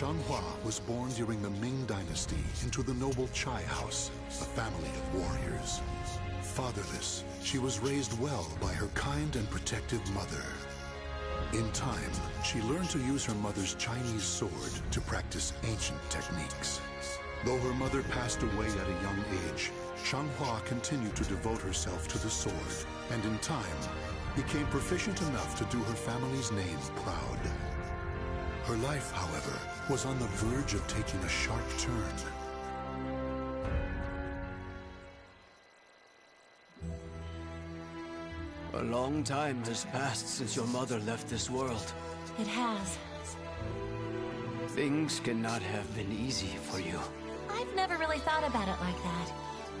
Shanghua was born during the Ming Dynasty into the noble Chai house, a family of warriors. Fatherless, she was raised well by her kind and protective mother. In time, she learned to use her mother's Chinese sword to practice ancient techniques. Though her mother passed away at a young age, Shanghua continued to devote herself to the sword, and in time, became proficient enough to do her family's name proud. Her life, however, was on the verge of taking a sharp turn. A long time has passed since your mother left this world. It has. Things cannot have been easy for you. I've never really thought about it like that.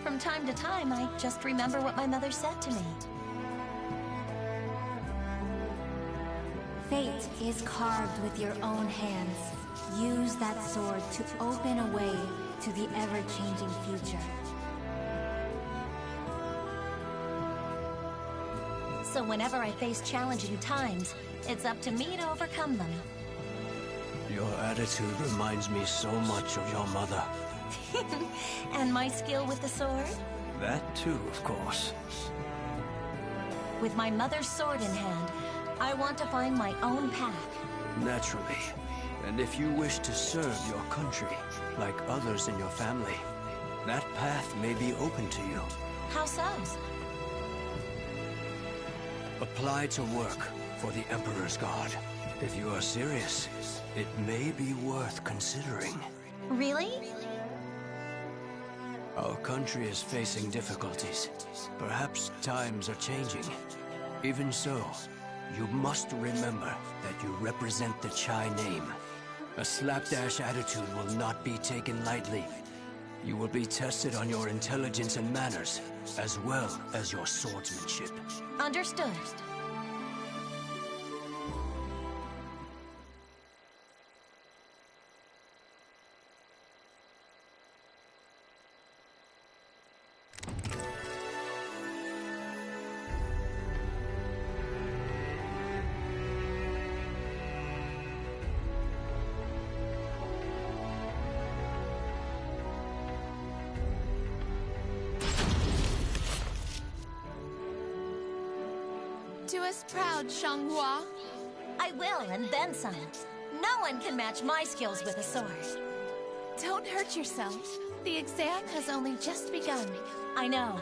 From time to time, I just remember what my mother said to me. Fate is carved with your own hands. Use that sword to open a way to the ever-changing future. So whenever I face challenging times, it's up to me to overcome them. Your attitude reminds me so much of your mother. And my skill with the sword? That too, of course. With my mother's sword in hand, I want to find my own path. Naturally. And if you wish to serve your country, like others in your family, that path may be open to you. How so? Apply to work for the Emperor's Guard. If you are serious, it may be worth considering. Really? Our country is facing difficulties. Perhaps times are changing. Even so, you must remember that you represent the Chai name. A slapdash attitude will not be taken lightly. You will be tested on your intelligence and manners, as well as your swordsmanship. Understood. Do us proud, Shanghua. I will, and then some. No one can match my skills with a sword. Don't hurt yourself. The exam has only just begun. I know.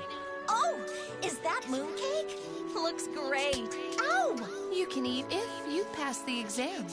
Oh! Is that mooncake? Looks great. Ow! You can eat if you pass the exam.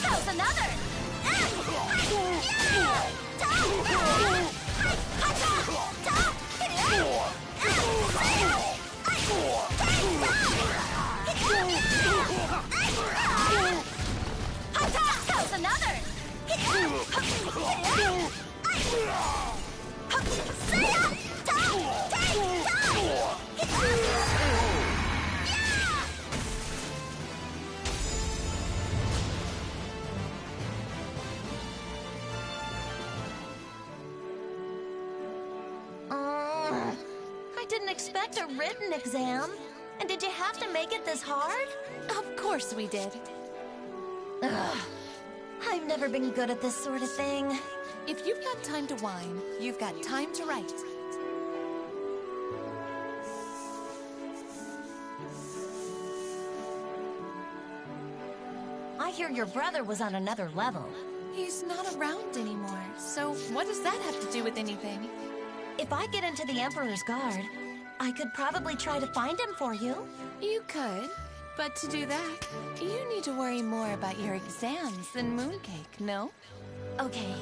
How's another? How's another? I didn't expect a written exam. And did you have to make it this hard? Of course we did. Ugh. I've never been good at this sort of thing. If you've got time to whine, you've got time to write. I hear your brother was on another level. He's not around anymore, so what does that have to do with anything? If I get into the Emperor's Guard, I could probably try to find him for you. You could, but to do that, you need to worry more about your exams than mooncake, no? Okay.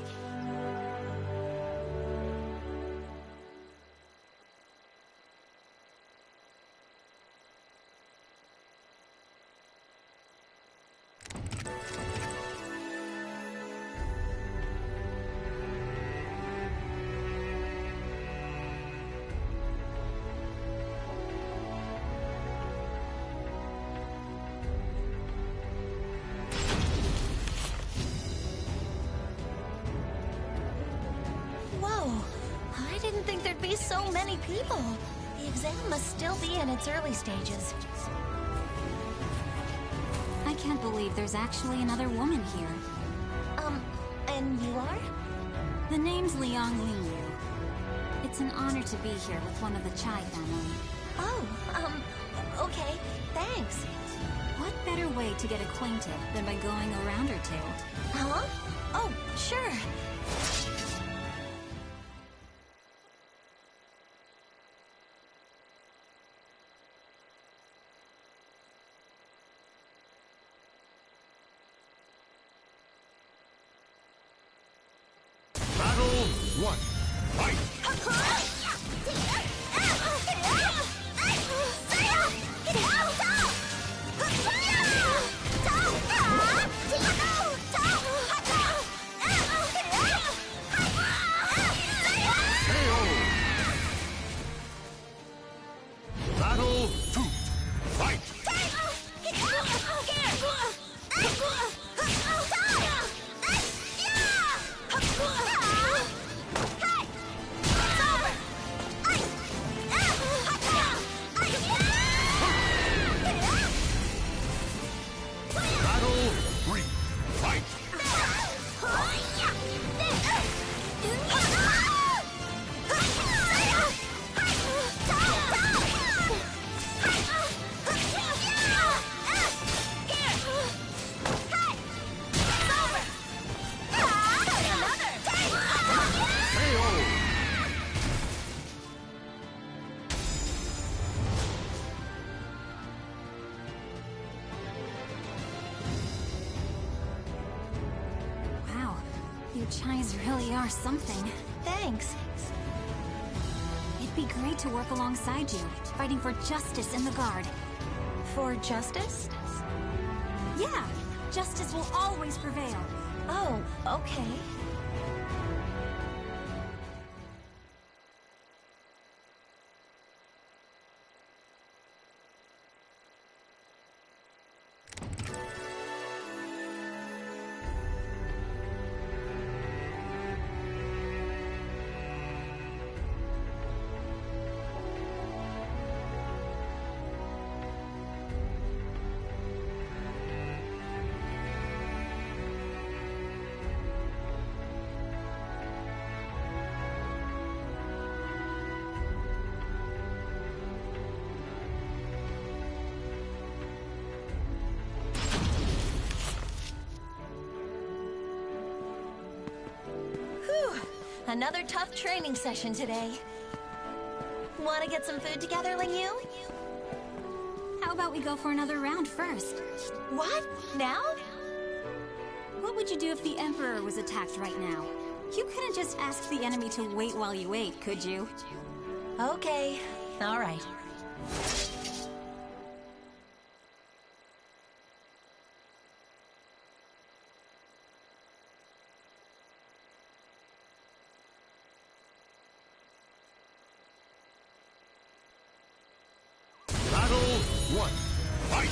so many people. The exam must still be in its early stages. I can't believe there's actually another woman here. And you are? The name's Liang Lingyu. It's an honor to be here with one of the Chai family. Oh, okay, thanks. What better way to get acquainted than by going around her tale? Huh? Oh, sure. Battle 1. Fight! Battle 2. Fight! Battle 3. Fight! Wow, you Chais really are something. Thanks. It'd be great to work alongside you, fighting for justice in the Guard. For justice? Yeah, justice will always prevail. Oh, okay. Another tough training session today. Want to get some food together, Lingyu? How about we go for another round first? What? Now? What would you do if the Emperor was attacked right now? You couldn't just ask the enemy to wait while you ate, could you? Okay. All right. Battle 1. Fight!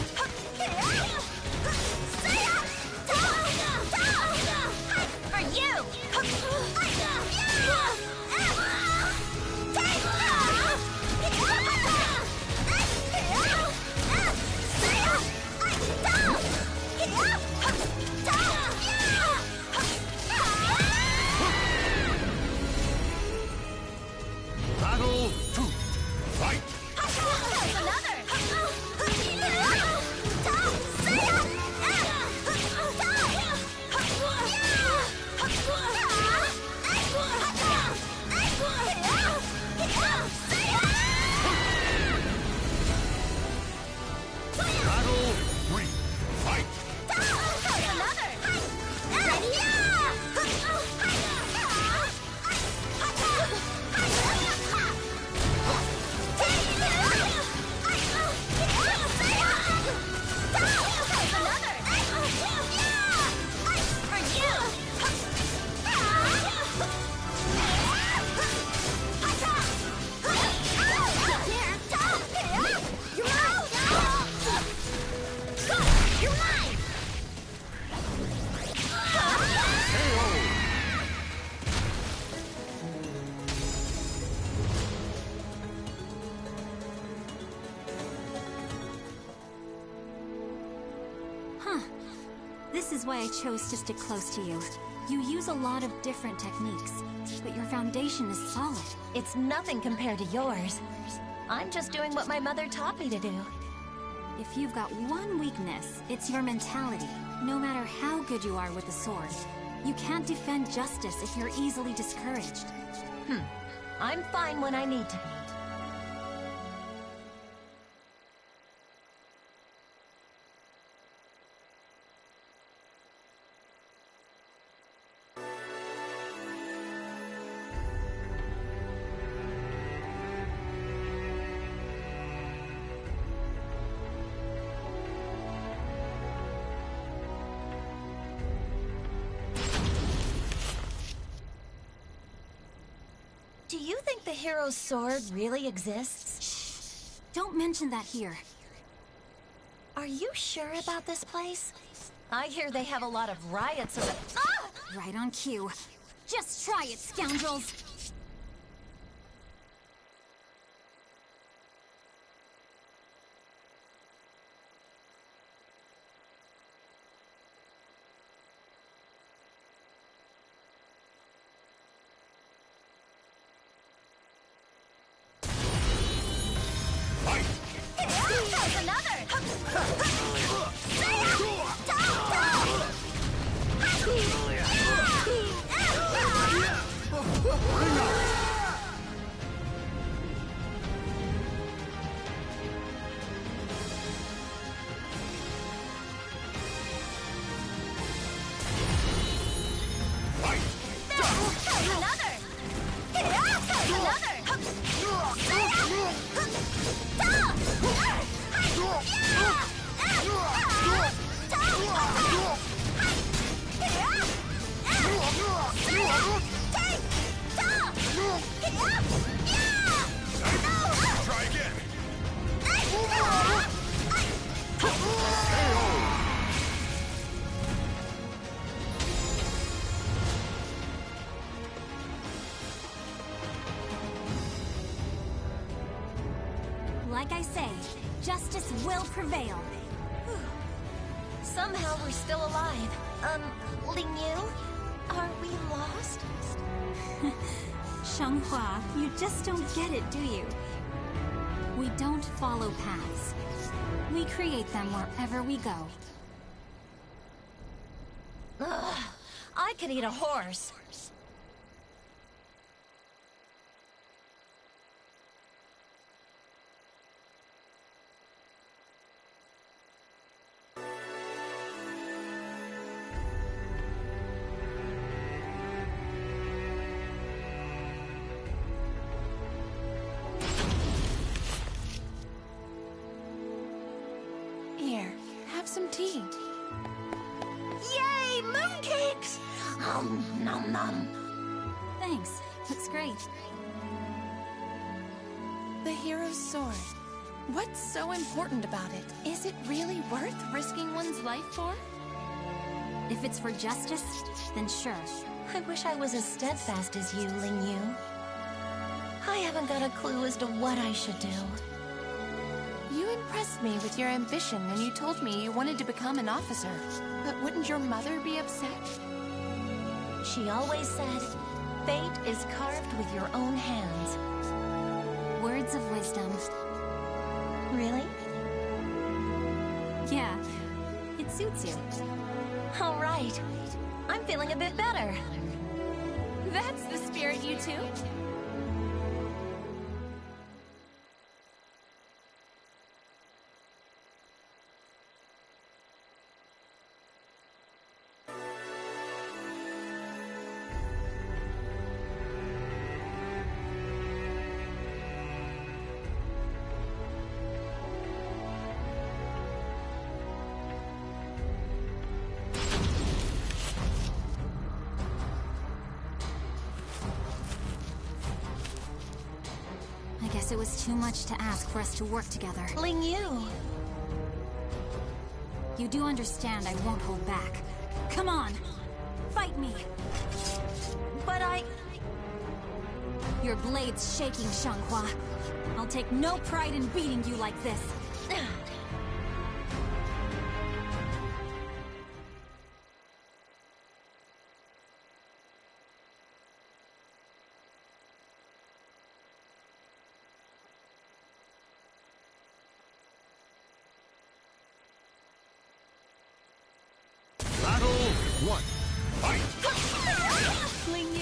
For you! Battle 2. Fight! Another! This is why I chose to stick close to you. You use a lot of different techniques, but your foundation is solid. It's nothing compared to yours. I'm just doing what my mother taught me to do. If you've got one weakness, it's your mentality. No matter how good you are with the sword, you can't defend justice if you're easily discouraged. I'm fine when I need to be. Do you think the hero's sword really exists? Shh! Don't mention that here. Are you sure about this place? I hear they have a lot of riots around. Ah! Right on cue. Just try it, scoundrels! There's another! Try again. Like I say, justice will prevail. Somehow we're still alive. Ling Yu? Are we lost? Shanghua, you just don't get it, do you? We don't follow paths. We create them wherever we go. Ugh, I could eat a horse. Here, have some tea. Yay, mooncakes! Nom nom. Thanks. Looks great. The hero's sword. What's so important about it? Is it really worth risking one's life for? If it's for justice, then sure. I wish I was as steadfast as you, Ling Yu. I haven't got a clue as to what I should do. You impressed me with your ambition when you told me you wanted to become an officer. But wouldn't your mother be upset? She always said, fate is carved with your own hands. Words of wisdom. Really? Yeah, it suits you. All right. I'm feeling a bit better. That's the spirit, you two. I guess it was too much to ask for us to work together. Ling Yu. You do understand I won't hold back. Come on! Fight me! But Your blade's shaking, Shanghua. I'll take no pride in beating you like this. one, fight! Ling Yu,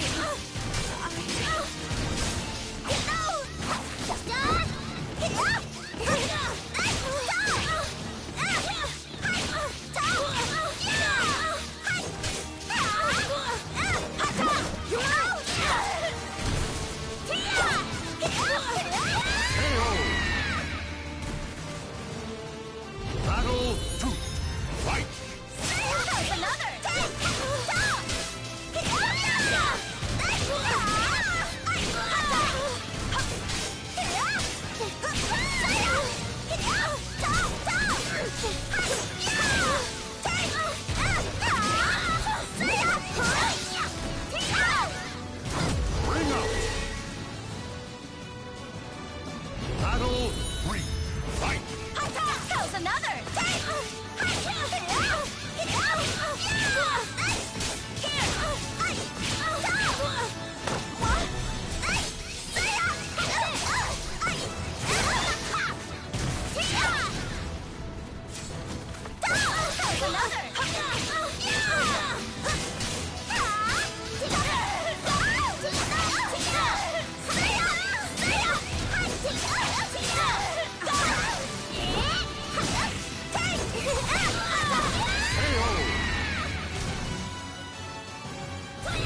Battle 2, fight! Bring up! Battle 3, fight!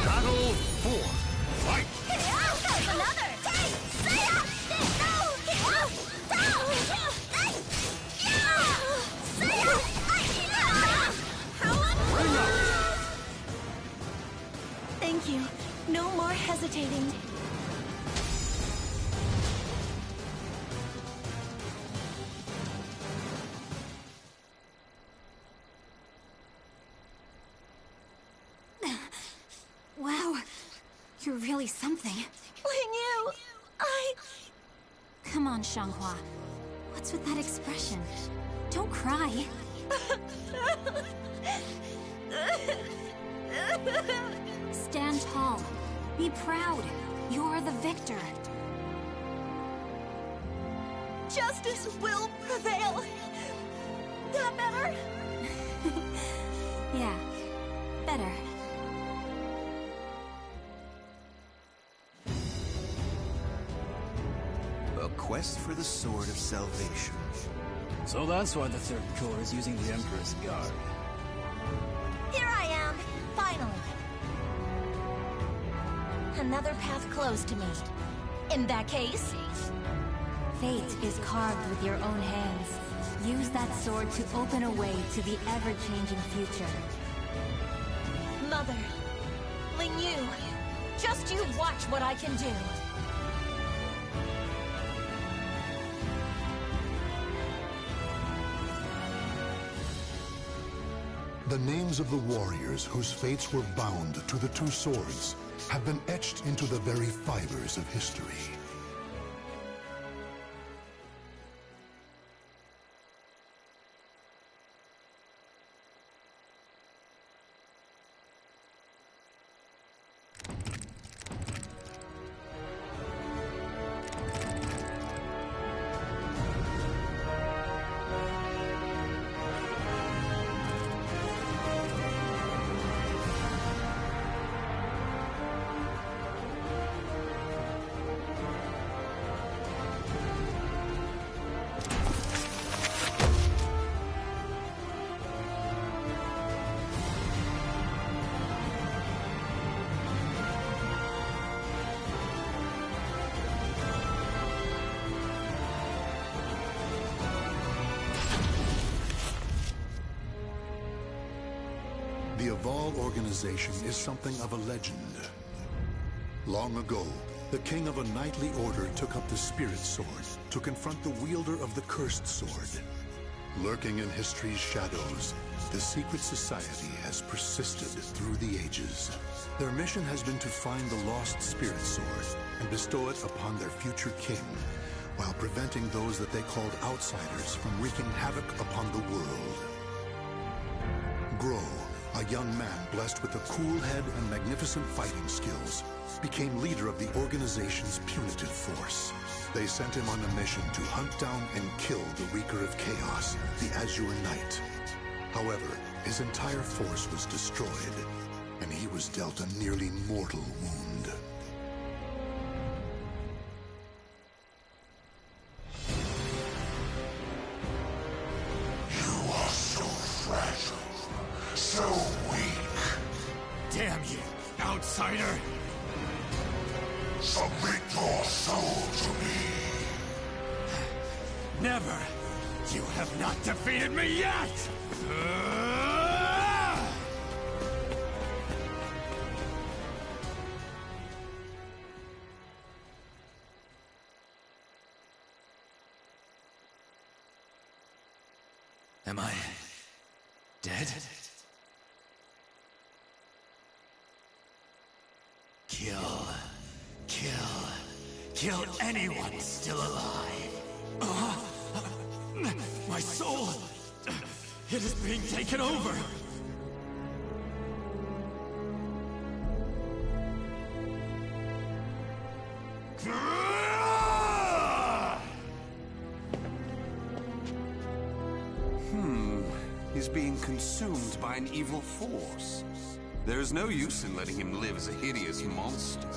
Battle 4, fight! Bring up! thank you. No more hesitating. Wow, you're really something. Ling Yu, Come on, Xianghua. What's with that expression? Don't cry. Stand tall. Be proud. You're the victor. justice will prevail. That better? Yeah, better. A quest for the Sword of Salvation. So that's why the Third Corps is using the Emperor's Guard. Here I am, finally. Another path closed to me. In that case, Fate is carved with your own hands. Use that sword to open a way to the ever-changing future. Mother, Ling Yu, just you watch what I can do. The names of the warriors whose fates were bound to the two swords have been etched into the very fibers of history. The Aval organization is something of a legend. Long ago, the king of a knightly order took up the Spirit Sword to confront the wielder of the Cursed Sword. Lurking in history's shadows, the secret society has persisted through the ages. Their mission has been to find the lost Spirit Sword and bestow it upon their future king, while preventing those that they called outsiders from wreaking havoc upon the world. Grow, a young man blessed with a cool head and magnificent fighting skills, became leader of the organization's punitive force. They sent him on a mission to hunt down and kill the Wreaker of Chaos, the Azure Knight. However, his entire force was destroyed, and he was dealt a nearly mortal wound. You are so fragile, so weak. Damn you, outsider! Submit your soul to me. Never! You have not defeated me yet! Am I dead? Kill anyone still alive. My soul, it is being taken over. He's being consumed by an evil force. There is no use in letting him live as a hideous monster.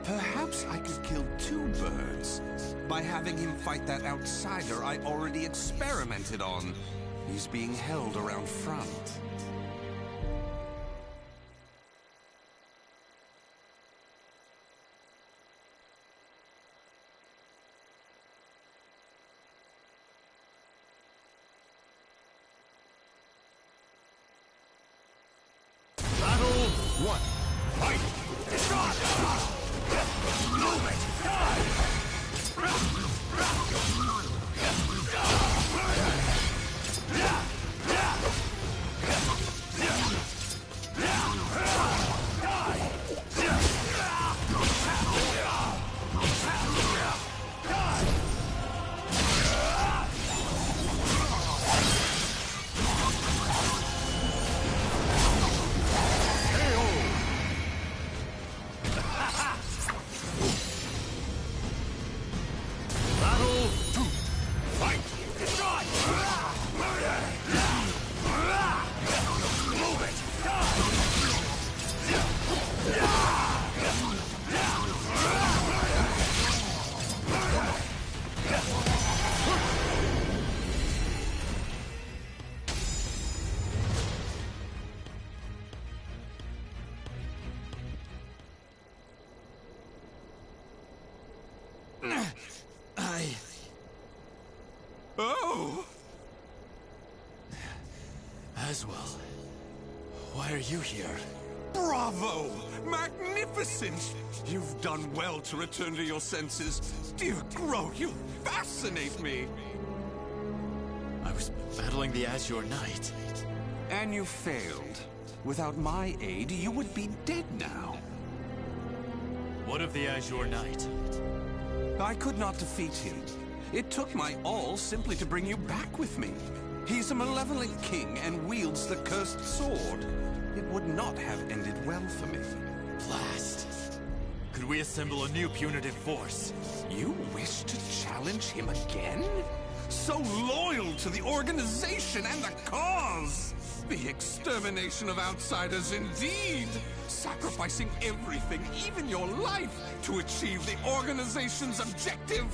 Perhaps I could kill two birds by having him fight that outsider I already experimented on. He's being held around front. Battle one. Fight! Shot! Move it! Battle two. Fight! Shot! Move it! Oh! Aswell, why are you here? Bravo! Magnificent! You've done well to return to your senses. Dear Gro, you fascinate me! I was battling the Azure Knight. And you failed. Without my aid, you would be dead now. What of the Azure Knight? I could not defeat him. It took my all simply to bring you back with me. He's a malevolent king and wields the cursed sword. It would not have ended well for me. Blast. Could we assemble a new punitive force? You wish to challenge him again? So loyal to the organization and the cause! The extermination of outsiders indeed! Sacrificing everything, even your life, to achieve the organization's objective!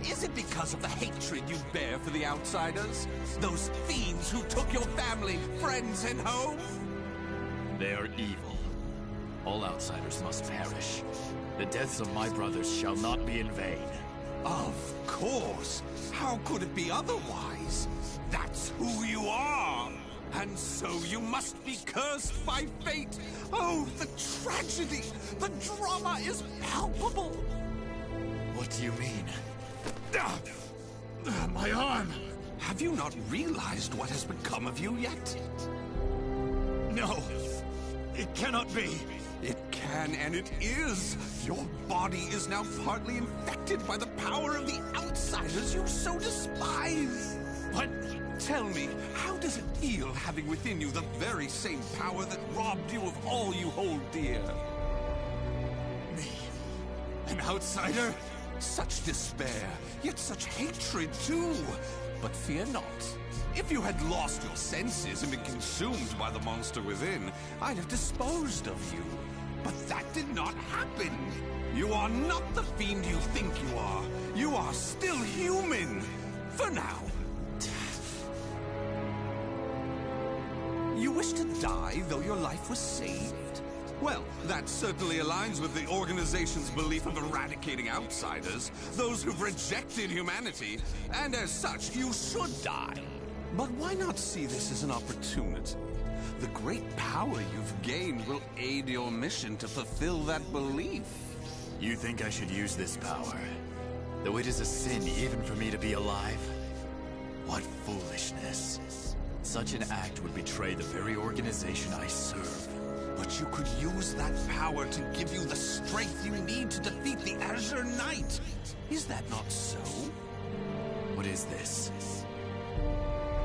Is it because of the hatred you bear for the outsiders? Those fiends who took your family, friends, and home? They are evil. All outsiders must perish. The deaths of my brothers shall not be in vain. Of course! How could it be otherwise? That's who you are! And so you must be cursed by fate! Oh, the tragedy! The drama is palpable! What do you mean? My arm! Have you not realized what has become of you yet? No! It cannot be! It can and it is! Your body is now partly infected by the power of the outsiders you so despise! What? Tell me, how does it feel having within you the very same power that robbed you of all you hold dear? Me? An outsider? Such despair, yet such hatred too! But fear not. If you had lost your senses and been consumed by the monster within, I'd have disposed of you. But that did not happen. You are not the fiend you think you are. You are still human. For now. You wish to die, though your life was saved? Well, that certainly aligns with the organization's belief of eradicating outsiders, those who've rejected humanity, and as such, you should die. But why not see this as an opportunity? The great power you've gained will aid your mission to fulfill that belief. You think I should use this power? Though it is a sin even for me to be alive? What foolishness. Such an act would betray the very organization I serve. But you could use that power to give you the strength you need to defeat the Azure Knight. Is that not so? What is this?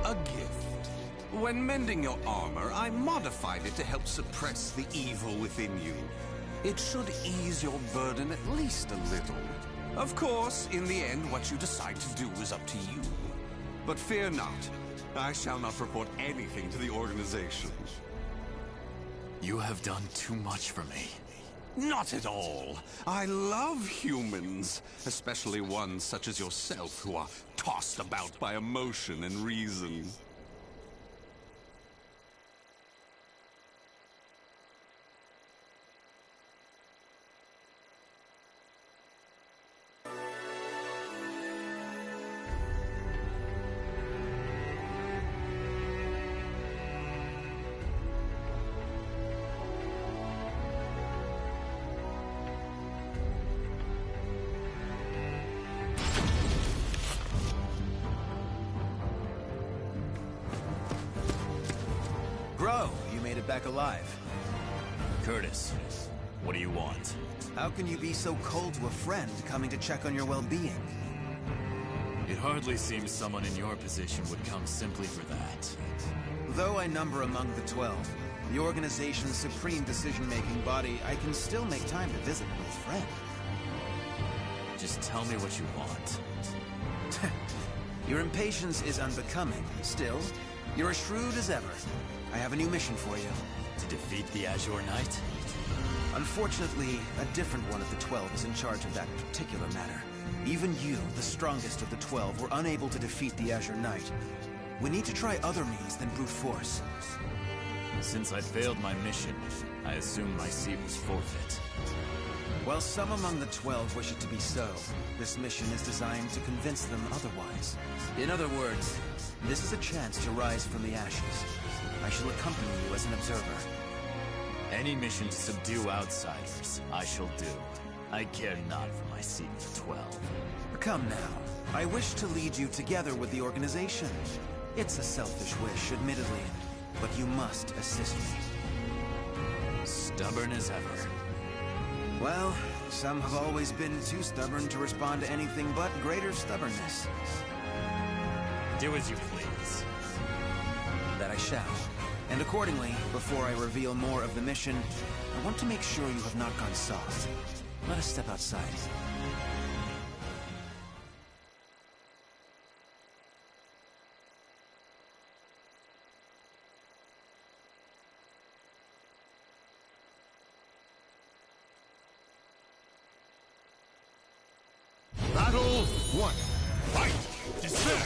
A gift. When mending your armor, I modified it to help suppress the evil within you. It should ease your burden at least a little. Of course, in the end, what you decide to do is up to you. But fear not. I shall not report anything to the organization. You have done too much for me. Not at all. I love humans, especially ones such as yourself who are tossed about by emotion and reason. Bro, you made it back alive. Curtis, what do you want? How can you be so cold to a friend coming to check on your well-being? It hardly seems someone in your position would come simply for that. Though I number among the 12, the organization's supreme decision-making body, I can still make time to visit an old friend. Just tell me what you want. Your impatience is unbecoming. Still, you're as shrewd as ever. I have a new mission for you. To defeat the Azure Knight? Unfortunately, a different one of the 12 is in charge of that particular matter. Even you, the strongest of the 12, were unable to defeat the Azure Knight. We need to try other means than brute force. Since I failed my mission, I assume my seat was forfeit. While some among the 12 wish it to be so, this mission is designed to convince them otherwise. In other words, this is a chance to rise from the ashes. I shall accompany you as an observer. Any mission to subdue outsiders, I shall do. I care not for my seat with 12. Come now. I wish to lead you together with the organization. It's a selfish wish, admittedly, but you must assist me. Stubborn as ever. Well, some have always been too stubborn to respond to anything but greater stubbornness. Do as you please. That I shall. And accordingly, before I reveal more of the mission, I want to make sure you have not gone soft. Let us step outside. Battle 1. Fight! Despair!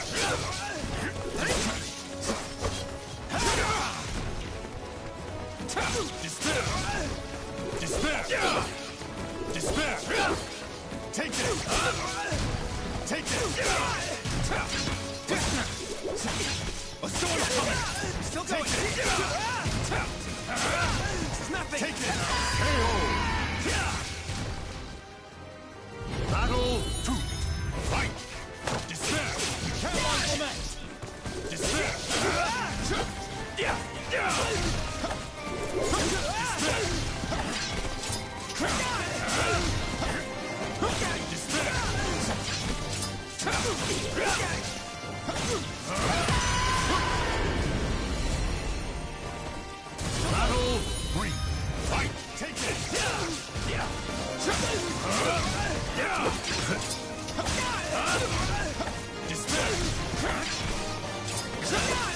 Despair! Despair! Despair! Take it! Take it! A sword coming! Still going! It's nothing! Take it! KO! Battle 2. Fight! Despair! Caroline Lament! Despair! Battle 3. Fight! Take it!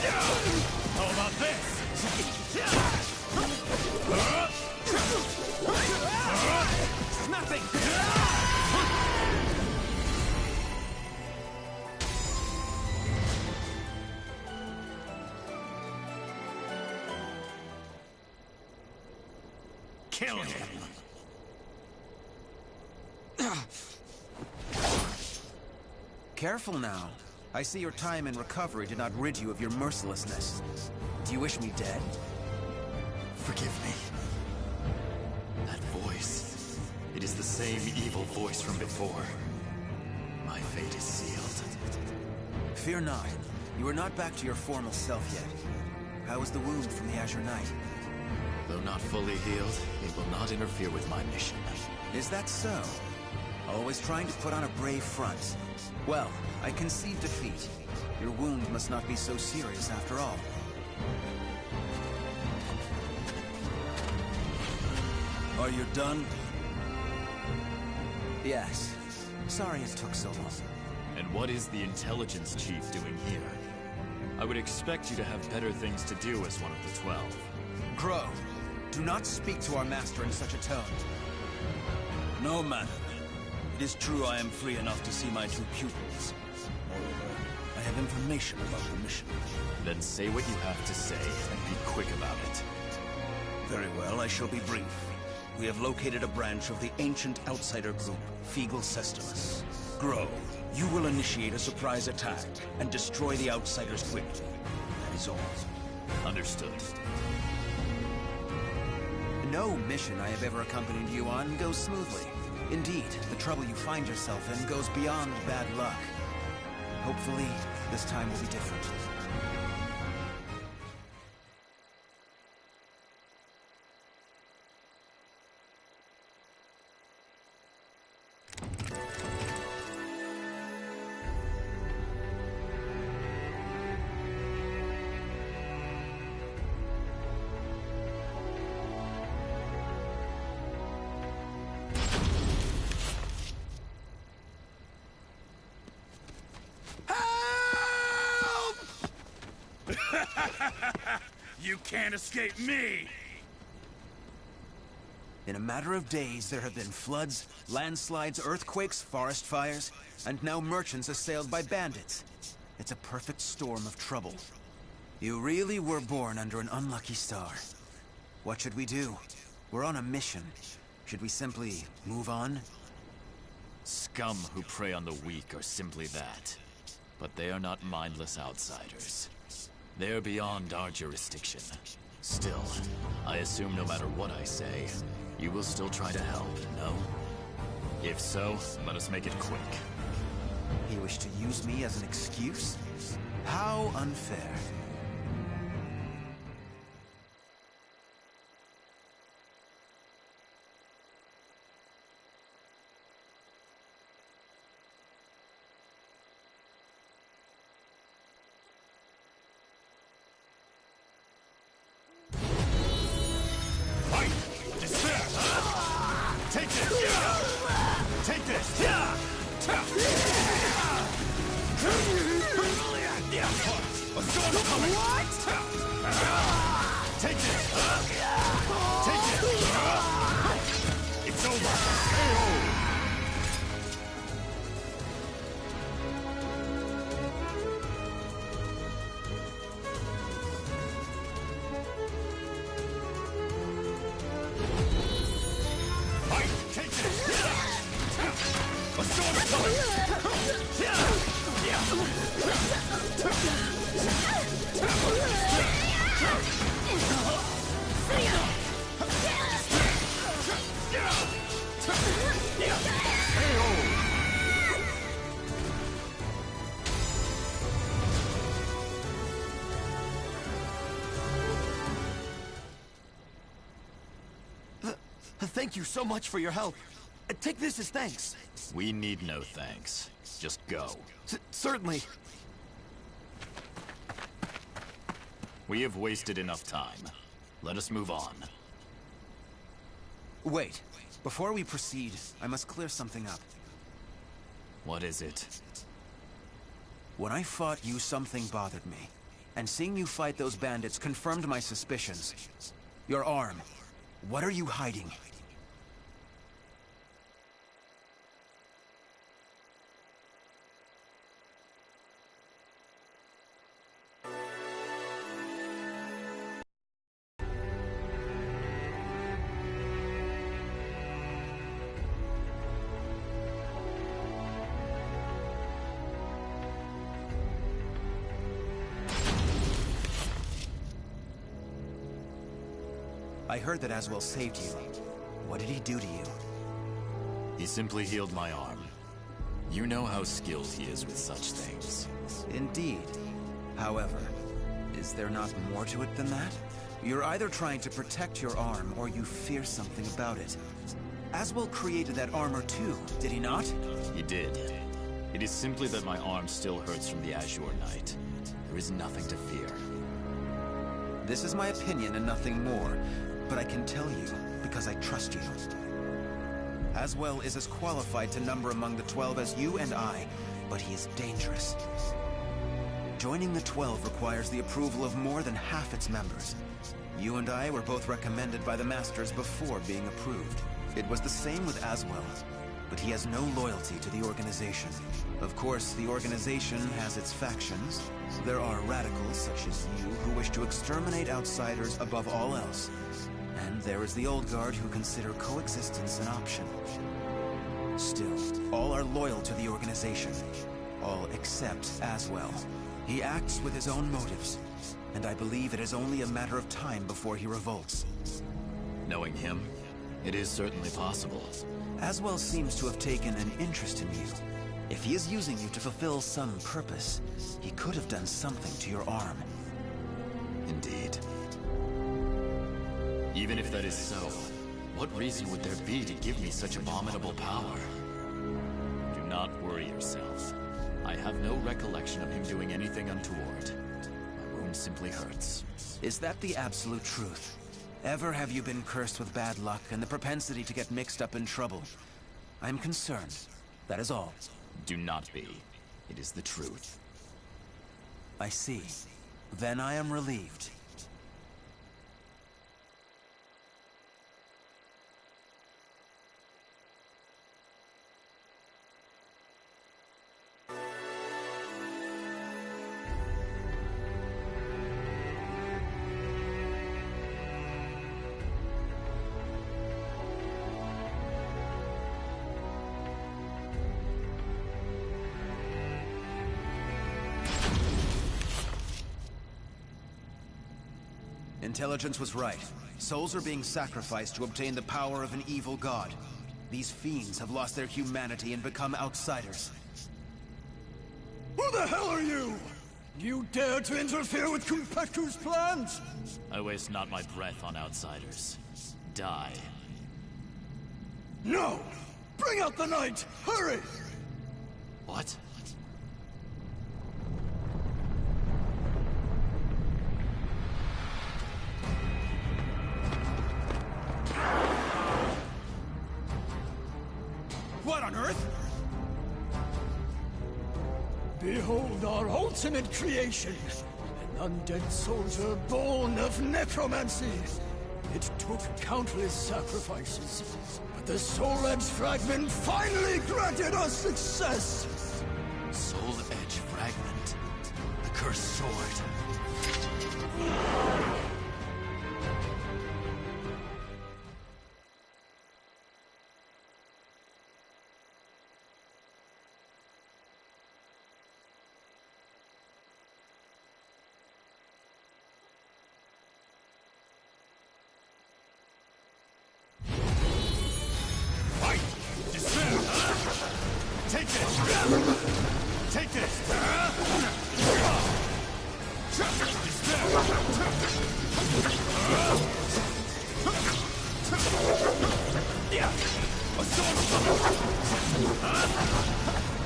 How about this? Nothing! Kill him! Careful now. I see your time in recovery did not rid you of your mercilessness. Do you wish me dead? Forgive me. That voice. It is the same evil voice from before. My fate is sealed. Fear not. You are not back to your formal self yet. How is the wound from the Azure Knight? Though not fully healed, it will not interfere with my mission. Is that so? Always trying to put on a brave front. Well, I concede defeat. Your wound must not be so serious after all. Are you done? Yes. Sorry it took so long. And what is the intelligence chief doing here? I would expect you to have better things to do as one of the 12. Crow, do not speak to our master in such a tone. No matter. It is true I am free enough to see my two pupils. Moreover, I have information about the mission. Then say what you have to say, and be quick about it. Very well, I shall be brief. We have located a branch of the ancient outsider group, Feegle Sestimus. Grow, you will initiate a surprise attack and destroy the outsiders quickly. That is all. Understood. No mission I have ever accompanied you on goes smoothly. Indeed, the trouble you find yourself in goes beyond bad luck. Hopefully, this time will be different. You can't escape me! In a matter of days, there have been floods, landslides, earthquakes, forest fires, and now merchants assailed by bandits. It's a perfect storm of trouble. You really were born under an unlucky star. What should we do? We're on a mission. Should we simply move on? Scum who prey on the weak are simply that. But they are not mindless outsiders. They're beyond our jurisdiction. Still, I assume no matter what I say, you will still try to help, no? If so, let us make it quick. He wished to use me as an excuse? How unfair. Thank you so much for your help. Take this as thanks. We need no thanks. Just go. Certainly. We have wasted enough time. Let us move on. Wait. Before we proceed, I must clear something up. What is it? When I fought you, something bothered me. And seeing you fight those bandits confirmed my suspicions. Your arm. What are you hiding? I heard that Aswell saved you. What did he do to you? He simply healed my arm. You know how skilled he is with such things. Indeed. However, is there not more to it than that? You're either trying to protect your arm, or you fear something about it. Aswell created that armor too, did he not? He did. It is simply that my arm still hurts from the Azure Knight. There is nothing to fear. This is my opinion and nothing more, but I can tell you because I trust you. Aswell is as qualified to number among the 12 as you and I, but he is dangerous. Joining the 12 requires the approval of more than half its members. You and I were both recommended by the Masters before being approved. It was the same with Aswell, but he has no loyalty to the organization. Of course, the organization has its factions. There are radicals such as you who wish to exterminate outsiders above all else. And there is the old guard who consider coexistence an option. Still, all are loyal to the organization. All except Aswell. He acts with his own motives, and I believe it is only a matter of time before he revolts. Knowing him, it is certainly possible. Aswell seems to have taken an interest in you. If he is using you to fulfill some purpose, he could have done something to your arm. Indeed. Even if that is so, what reason would there be to give me such abominable power? Do not worry yourself. I have no recollection of him doing anything untoward. My wound simply hurts. Is that the absolute truth? Ever have you been cursed with bad luck and the propensity to get mixed up in trouble? I'm concerned. That is all. Do not be. It is the truth. I see. Then I am relieved. Intelligence was right. Souls are being sacrificed to obtain the power of an evil god. These fiends have lost their humanity and become outsiders. Who the hell are you? You dare to interfere with Kumpeku's plans? I waste not my breath on outsiders. Die. No! Bring out the knight! Hurry! What? What on earth? Behold our ultimate creation. An undead soldier born of necromancy. It took countless sacrifices, but the Soul Edge Fragment finally granted us success! Soul Edge Fragment. The cursed sword. Take this! Take this! Yeah! A storm's coming!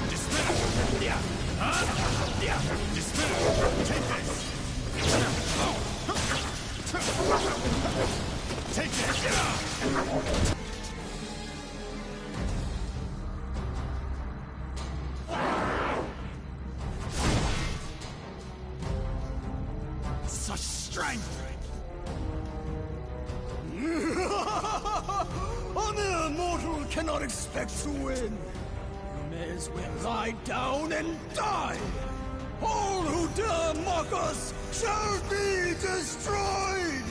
Despair! Yeah! Yeah! Despair! Take this! Take this! such strength! A mere mortal cannot expect to win. You may as well lie down and die. All who dare mock us shall be destroyed!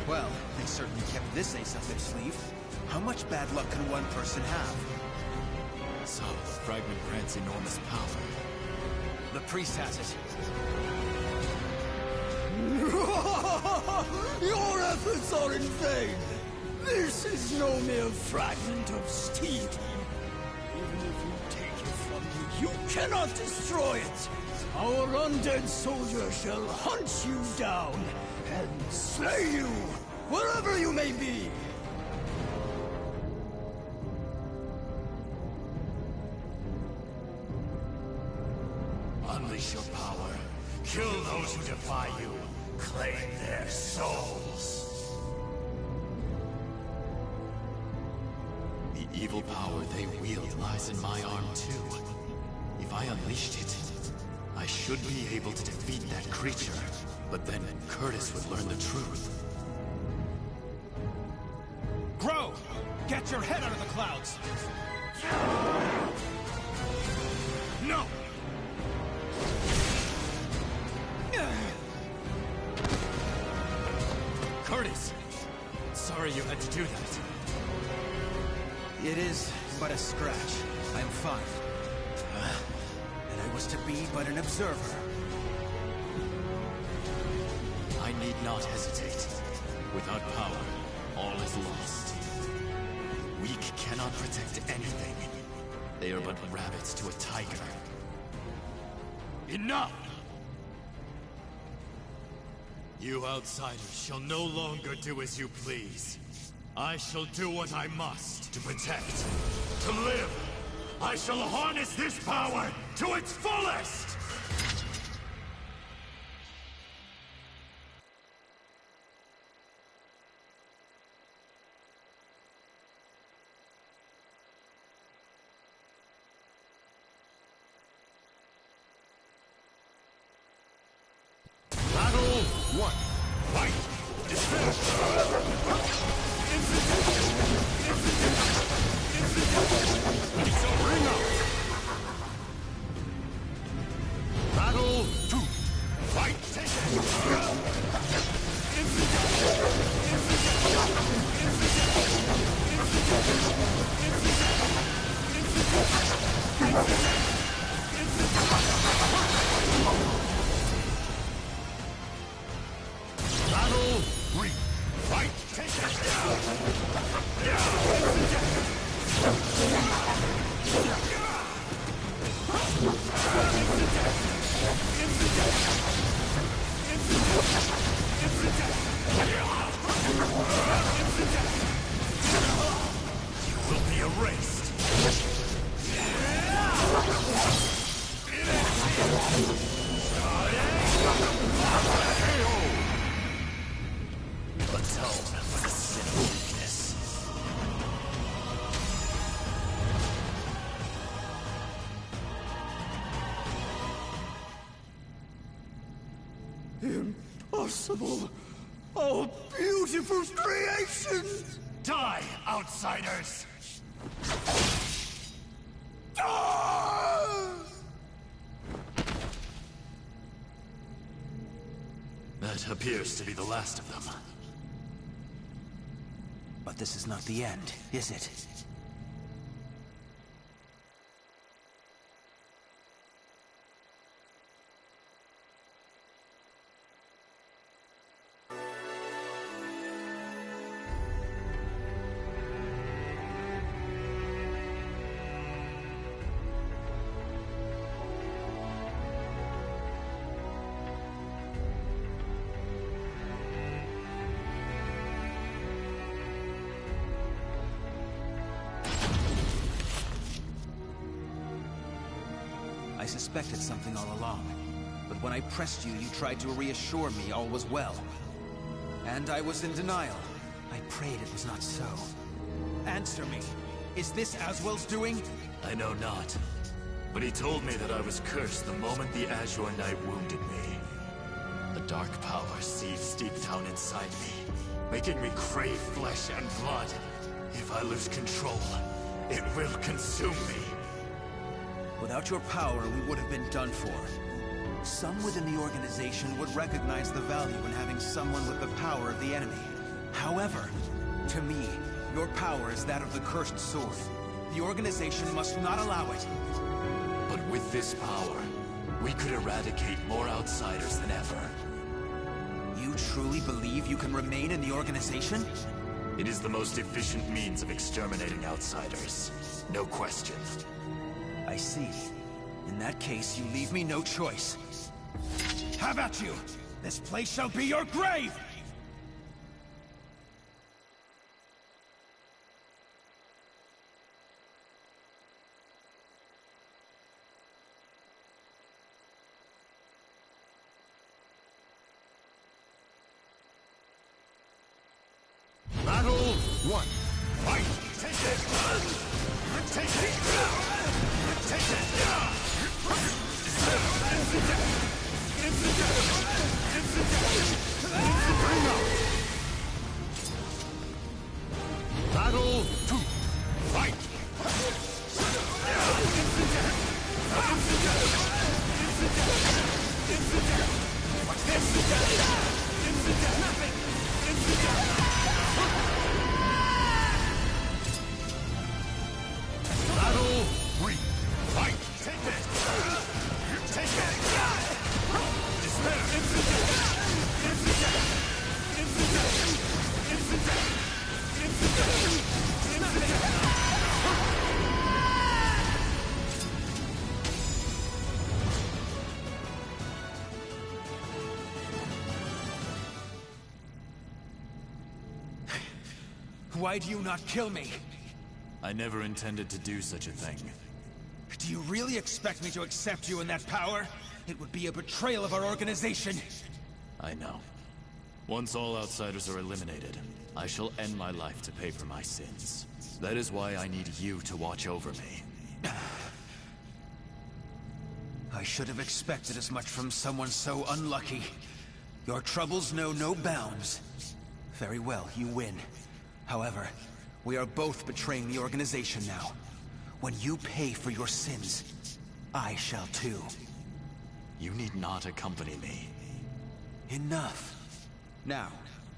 Well, they certainly kept this ace up their sleeve. How much bad luck can one person have? So, the fragment grants enormous power. The priest has it. Your efforts are in vain! This is no mere fragment of steel. Even if you take it from me, you cannot destroy it! Our undead soldier shall hunt you down and slay you, wherever you may be! Unleash your power. Kill those who defy you. Claim their souls. The evil power they wield lies in my arm too. If I unleashed it, I should be able to defeat that creature. But then Curtis would learn the truth. Grow! Get your head out of the clouds! No! Curtis! Sorry you had to do that. It is but a scratch. I am fine. And I was to be but an observer. I need not hesitate. Without power, all is lost. The weak cannot protect anything. They are but rabbits to a tiger. Enough! You outsiders shall no longer do as you please. I shall do what I must. To protect, to live, I shall harness this power to its fullest! Battle 1. Fight! Ring up! Battle 2. Fight! Battle 3. Fight! You will be erased. Atone for the sin of weakness. Impossible! Oh, beautiful creation! Die, outsiders! That appears to be the last of them. But this is not the end, is it? suspected something all along. But when I pressed you, you tried to reassure me all was well. And I was in denial. I prayed it was not so. Answer me. Is this Aswell's doing? I know not. But he told me that I was cursed the moment the Azure Knight wounded me. A dark power seethes deep down inside me, making me crave flesh and blood. If I lose control, it will consume me. Without your power, we would have been done for. Some within the organization would recognize the value in having someone with the power of the enemy. However, to me, your power is that of the cursed sword. The organization must not allow it. But with this power, we could eradicate more outsiders than ever. You truly believe you can remain in the organization? It is the most efficient means of exterminating outsiders. No question. I see. In that case, you leave me no choice. How about you? This place shall be your grave! Battle 1. Fight! Take it! Take it! Take it! Bring up! Battle 2. Fight! What's this? Nothing! Battle 3. Fight! Take it! Take it! Why do you not kill me? I never intended to do such a thing. Do you really expect me to accept you in that power? It would be a betrayal of our organization. I know. Once all outsiders are eliminated, I shall end my life to pay for my sins. That is why I need you to watch over me. I should have expected as much from someone so unlucky. Your troubles know no bounds. Very well, you win. However, we are both betraying the organization now. When you pay for your sins, I shall too. You need not accompany me. Enough. Now,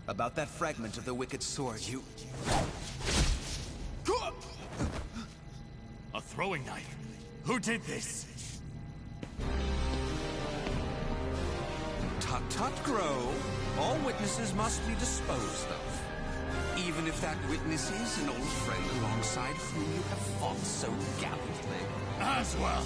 about that fragment of the Wicked Sword, you... A throwing knife? Who did this? Tut-tut, Grow. All witnesses must be disposed of. Even if that witness is an old friend alongside whom you have fought so gallantly. Aswell!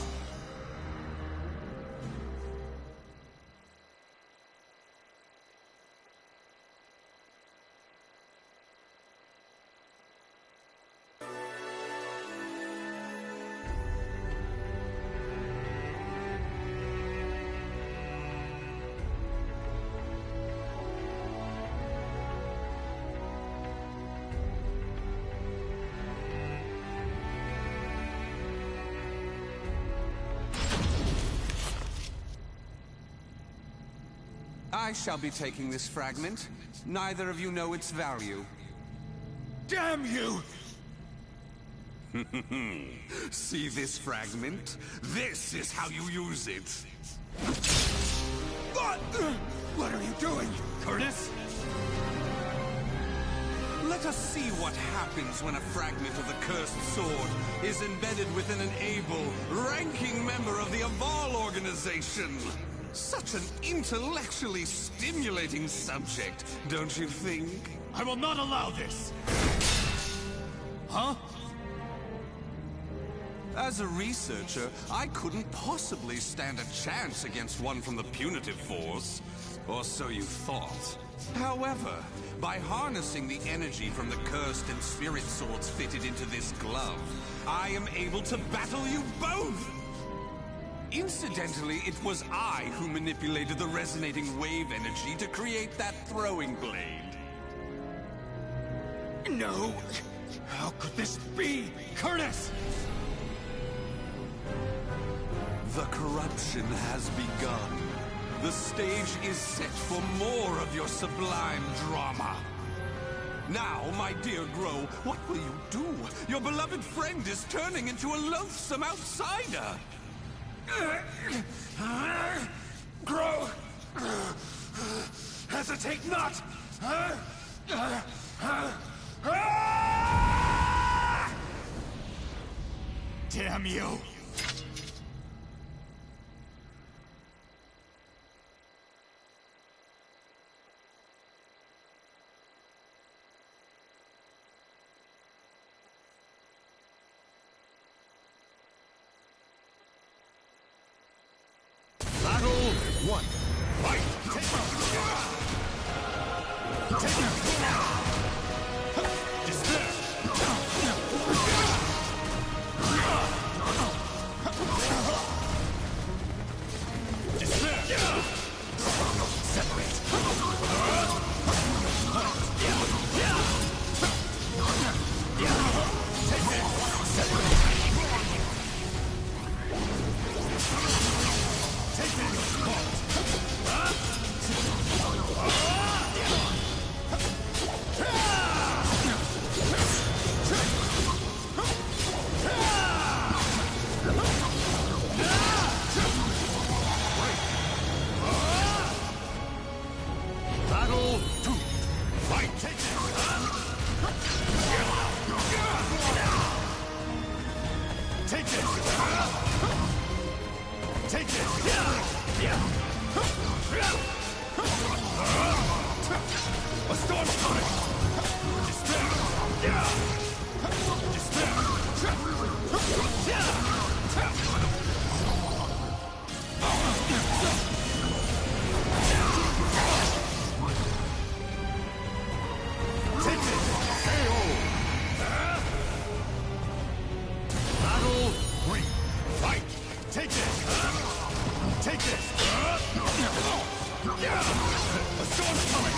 I shall be taking this fragment. Neither of you know its value. Damn you! See this fragment? This is how you use it. What are you doing, Curtis? Let us see what happens when a fragment of the cursed sword is embedded within an able, ranking member of the Aval organization. Such an intellectually stimulating subject, don't you think? I will not allow this! Huh? As a researcher, I couldn't possibly stand a chance against one from the punitive force. Or so you thought. However, by harnessing the energy from the cursed and spirit swords fitted into this glove, I am able to battle you both! Incidentally, it was I who manipulated the resonating wave energy to create that throwing blade. No! How could this be? Curtis! The corruption has begun. The stage is set for more of your sublime drama. Now, my dear Grow, what will you do? Your beloved friend is turning into a loathsome outsider. Grow! Hesitate not! Damn you! Battle 1. Fight! Take it! Take it! Despair! Despair! Separate! Take it! Separate! Take it! Battle 2. Fight! Take it! Take it! Take it! A storm's coming! Despair! Despair! Take it! KO! Battle 3. Fight! Take it! Take it! A storm's coming!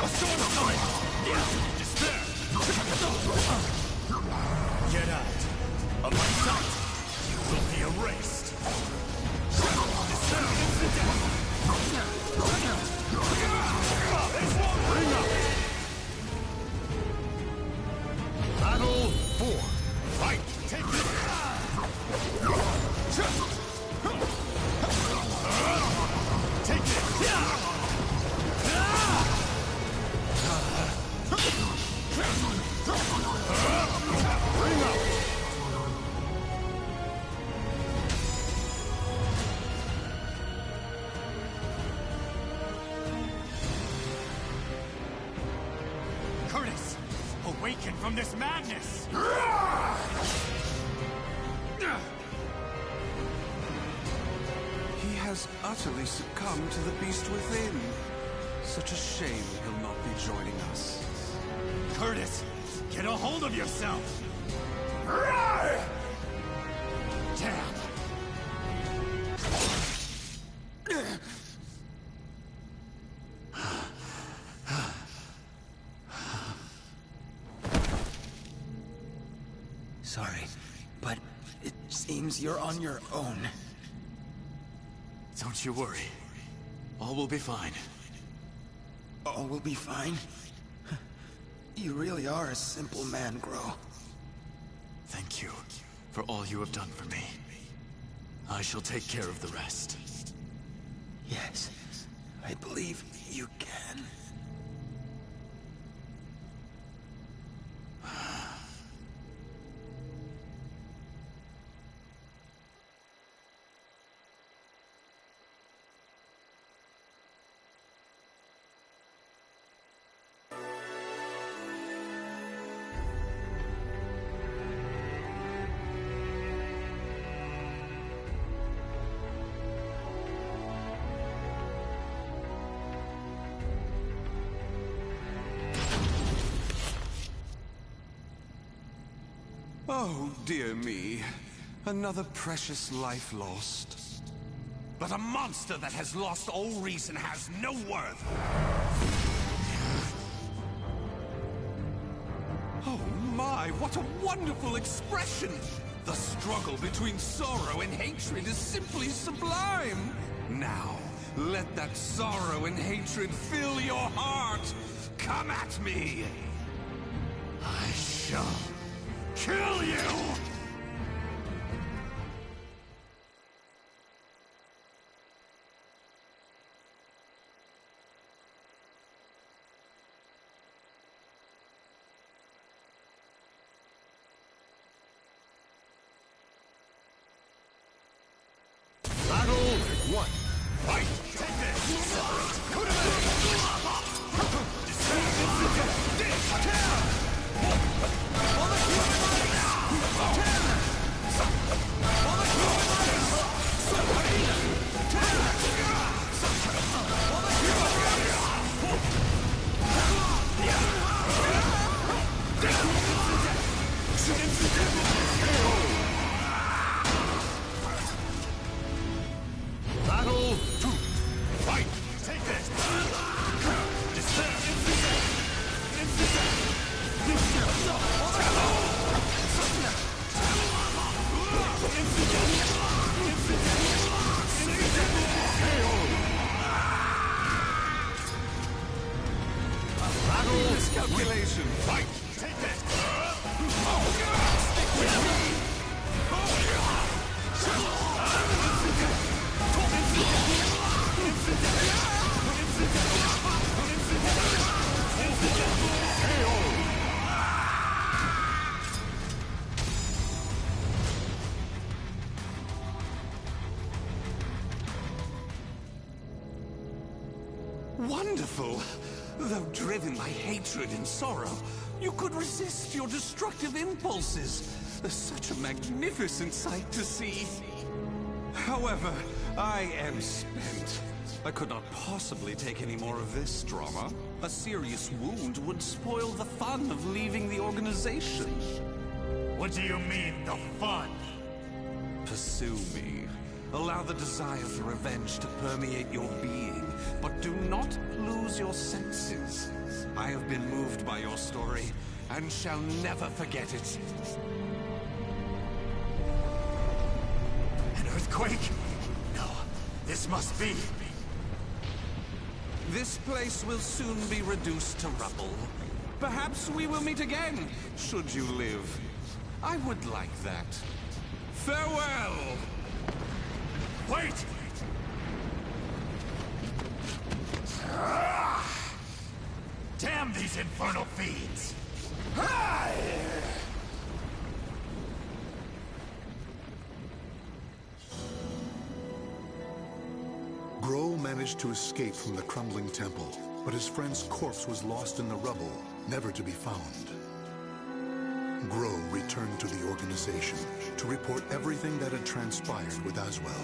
A storm's coming! Despair! Get out! Of my sight! You will be erased! Despair! Bring up! Battle 4. Fight! Take it! Take it! Bring up! Curtis! Awaken from this madness! He has utterly succumbed to the beast within. Such a shame he'll not be joining us. Curtis! Get a hold of yourself! Damn! Sorry, but it seems you're on your own. Don't you worry. All will be fine. All will be fine? You really are a simple man, Grow. Thank you for all you have done for me. I shall take care of the rest. Yes, I believe you can. Oh, dear me. Another precious life lost. But a monster that has lost all reason has no worth. Oh my, what a wonderful expression! The struggle between sorrow and hatred is simply sublime. Now, let that sorrow and hatred fill your heart. Come at me. I shall kill you! Calculation. Fight! Take it! Stick with me! Wonderful! Though driven by hatred and sorrow, you could resist your destructive impulses. Such a magnificent sight to see. However, I am spent. I could not possibly take any more of this drama. A serious wound would spoil the fun of leaving the organization. What do you mean, the fun? Pursue me. Allow the desire for revenge to permeate your being, but do not lose your senses. I have been moved by your story, and shall never forget it. An earthquake? No, this must be... This place will soon be reduced to rubble. Perhaps we will meet again, should you live. I would like that. Farewell! Wait! Damn these infernal fiends! Grow managed to escape from the crumbling temple, but his friend's corpse was lost in the rubble, never to be found. Grow returned to the organization to report everything that had transpired with Aswell.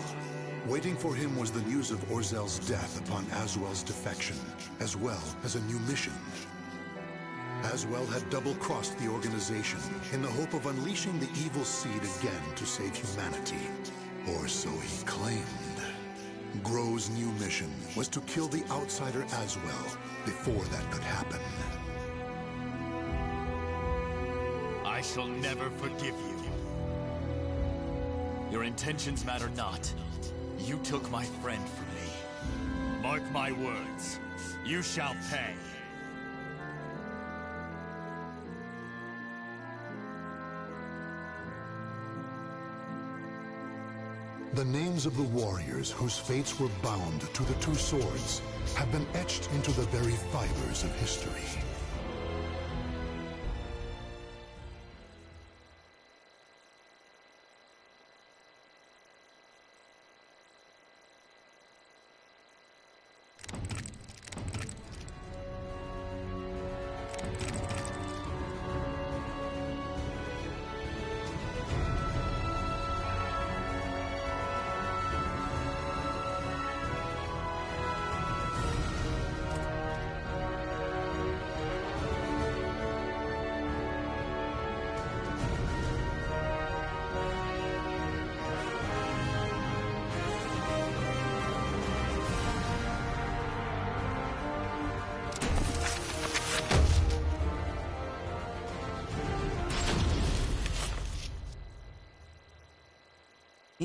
Waiting for him was the news of Orzel's death upon Aswell's defection, as well as a new mission. Aswell had double-crossed the organization in the hope of unleashing the evil seed again to save humanity. Or so he claimed. Grow's new mission was to kill the outsider Aswell before that could happen. I shall never forgive you. Your intentions matter not. You took my friend from me. Mark my words. You shall pay. The names of the warriors whose fates were bound to the two swords have been etched into the very fibers of history.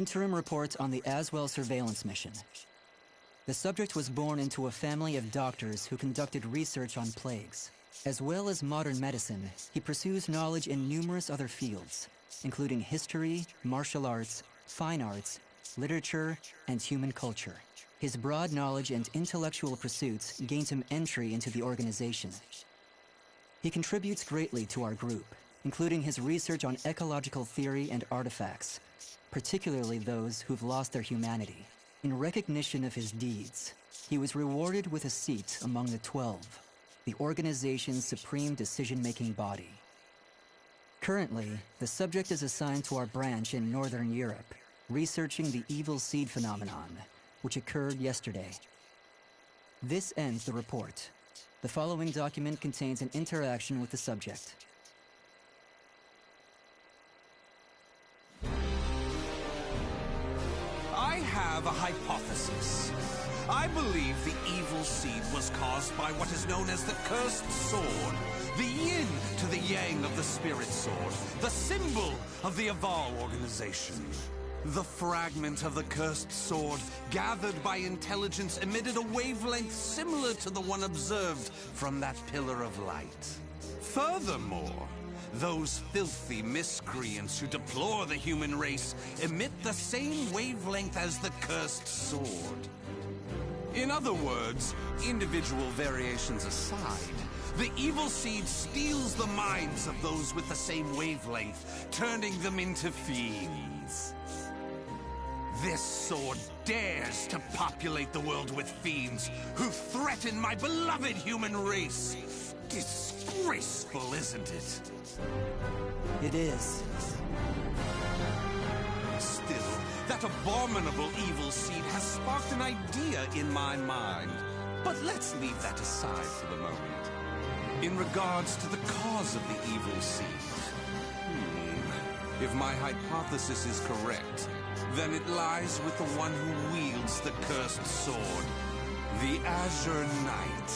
interim report on the Aswell surveillance mission. The subject was born into a family of doctors who conducted research on plagues. As well as modern medicine, he pursues knowledge in numerous other fields, including history, martial arts, fine arts, literature, and human culture. His broad knowledge and intellectual pursuits gained him entry into the organization. He contributes greatly to our group, including his research on ecological theory and artifacts, particularly those who've lost their humanity. In recognition of his deeds, he was rewarded with a seat among the 12, the organization's supreme decision-making body. Currently, the subject is assigned to our branch in Northern Europe, researching the evil seed phenomenon, which occurred yesterday. This ends the report. The following document contains an interaction with the subject. I have a hypothesis. I believe the evil seed was caused by what is known as the Cursed Sword, the yin to the yang of the Spirit Sword, the symbol of the Aval organization. The fragment of the Cursed Sword, gathered by intelligence, emitted a wavelength similar to the one observed from that pillar of light. Furthermore, those filthy miscreants who deplore the human race emit the same wavelength as the Cursed Sword. In other words, individual variations aside, the evil seed steals the minds of those with the same wavelength, turning them into fiends. This sword dares to populate the world with fiends who threaten my beloved human race. Disgraceful, isn't it? It is. Still, that abominable evil seed has sparked an idea in my mind. But let's leave that aside for the moment. In regards to the cause of the evil seed, if my hypothesis is correct, then it lies with the one who wields the cursed sword, the Azure Knight.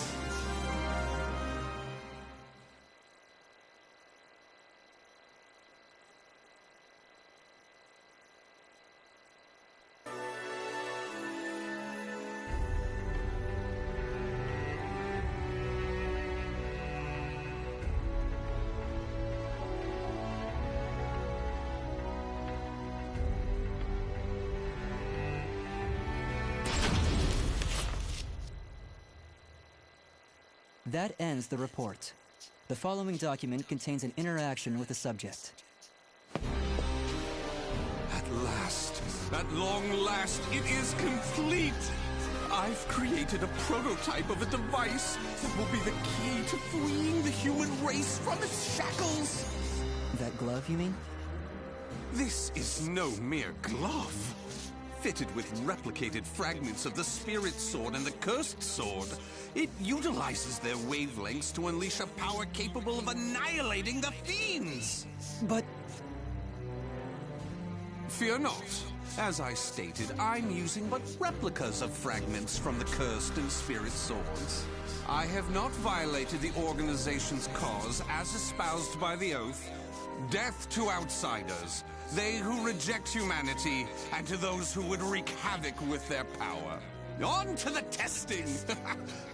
That ends the report. The following document contains an interaction with the subject. At last, at long last, it is complete! I've created a prototype of a device that will be the key to freeing the human race from its shackles! That glove, you mean? This is no mere glove. Fitted with replicated fragments of the Spirit Sword and the Cursed Sword, it utilizes their wavelengths to unleash a power capable of annihilating the fiends! But... Fear not. As I stated, I'm using but replicas of fragments from the Cursed and Spirit Swords. I have not violated the organization's cause as espoused by the Oath. Death to outsiders, they who reject humanity, and to those who would wreak havoc with their power. On to the testing!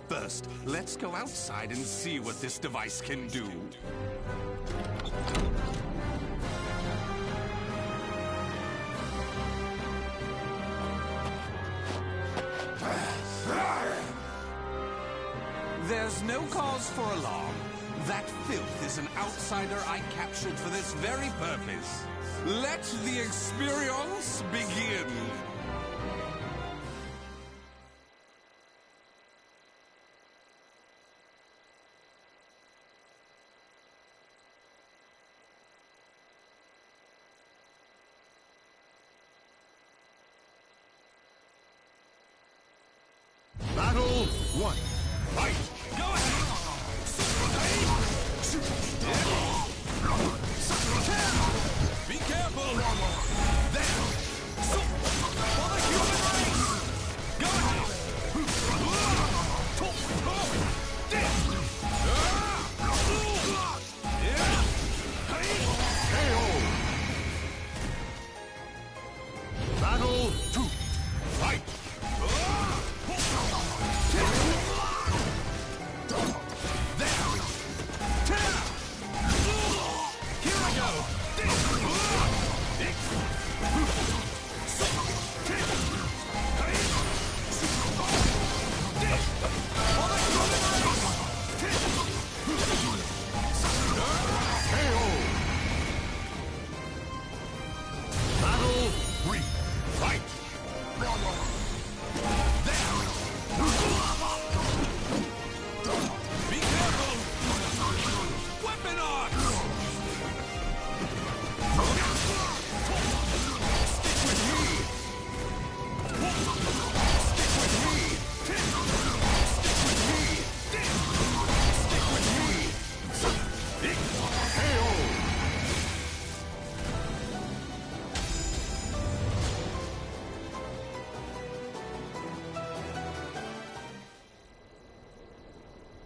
First, let's go outside and see what this device can do. There's no cause for alarm. That filth is an outsider I captured for this very purpose. Let the experience begin. Battle 1. Fight! Go ahead! Be careful! There! For the human race! Go ahead!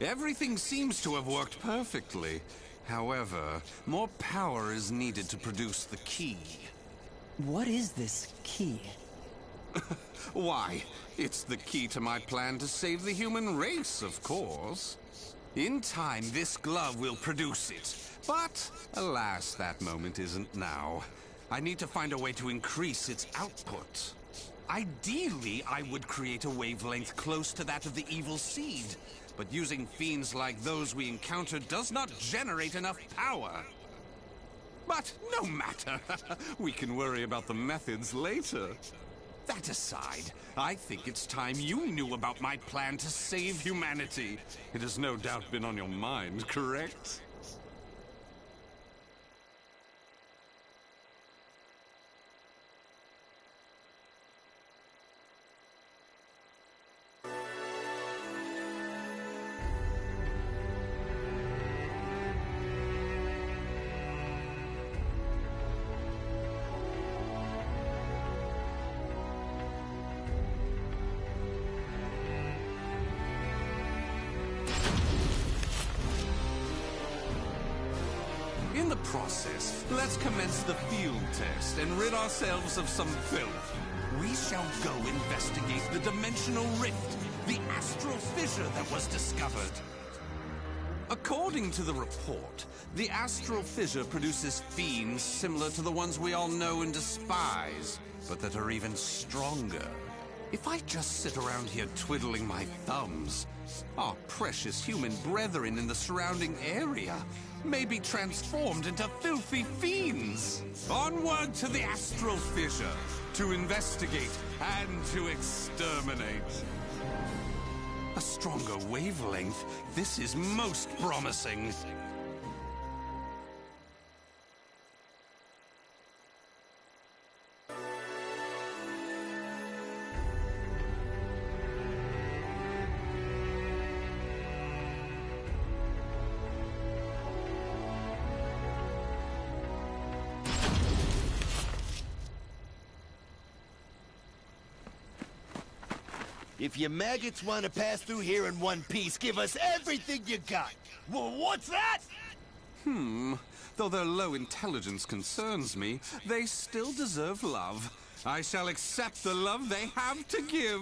Everything seems to have worked perfectly. However, more power is needed to produce the key. What is this key? Why, it's the key to my plan to save the human race, of course. In time, this glove will produce it. But, alas, that moment isn't now. I need to find a way to increase its output. Ideally, I would create a wavelength close to that of the evil seed. But using fiends like those we encountered does not generate enough power. But no matter. We can worry about the methods later. That aside, I think it's time you knew about my plan to save humanity. It has no doubt been on your mind, correct? In the process, let's commence the field test and rid ourselves of some filth. We shall go investigate the dimensional rift, the astral fissure that was discovered. According to the report, the astral fissure produces fiends similar to the ones we all know and despise, but that are even stronger. If I just sit around here twiddling my thumbs, our precious human brethren in the surrounding area may be transformed into filthy fiends. Onward to the astral fissure, to investigate and to exterminate. A stronger wavelength? This is most promising. If you maggots want to pass through here in one piece, give us everything you got. Well, what's that? Though their low intelligence concerns me, they still deserve love. I shall accept the love they have to give.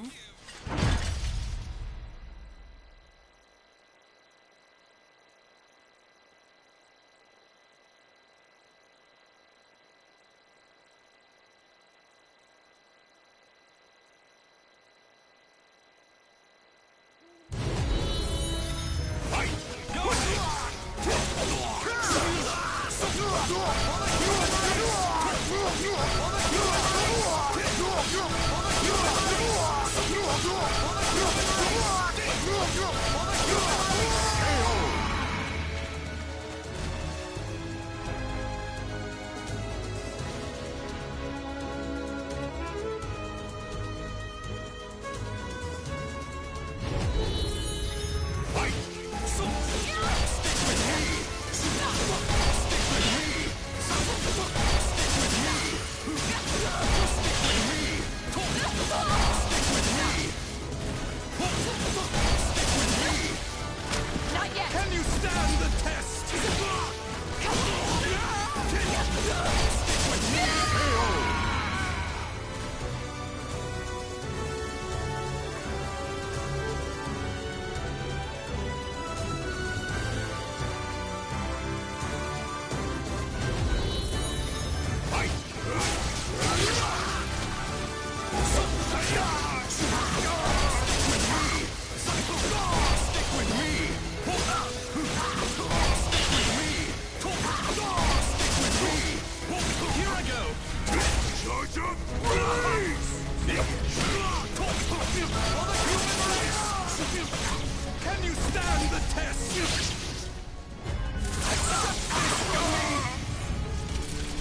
Can you stand the test?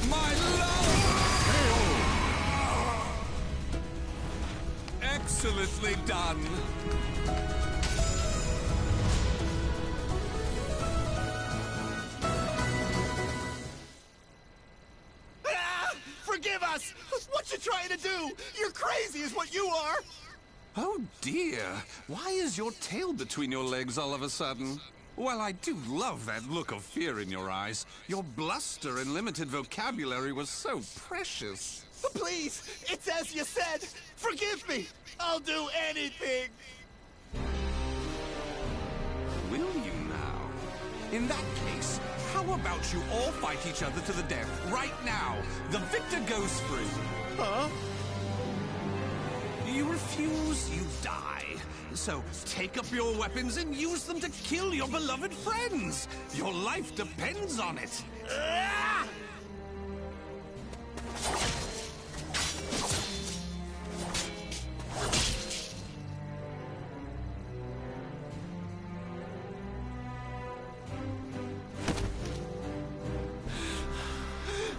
My love! Excellently done. Forgive us! What you trying to do? You're crazy is what you are! Oh dear, why is your tail between your legs all of a sudden? Well, I do love that look of fear in your eyes. Your bluster and limited vocabulary was so precious. Please, it's as you said. Forgive me. I'll do anything. Will you now? In that case, how about you all fight each other to the death right now? The victor goes free. Huh? You refuse, you die. So take up your weapons and use them to kill your beloved friends. Your life depends on it. Ah!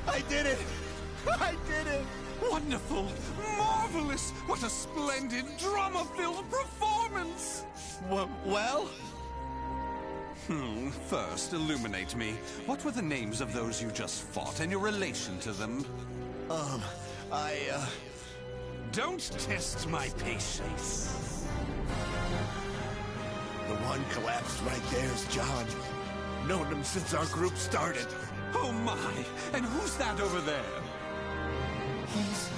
I did it! I did it! Wonderful! Marvelous! What a splendid drama-filled performance! Well? First, illuminate me. What were the names of those you just fought and your relation to them? Don't test my patience. The one collapsed right there's John. Known him since our group started. Oh my! And who's that over there? He's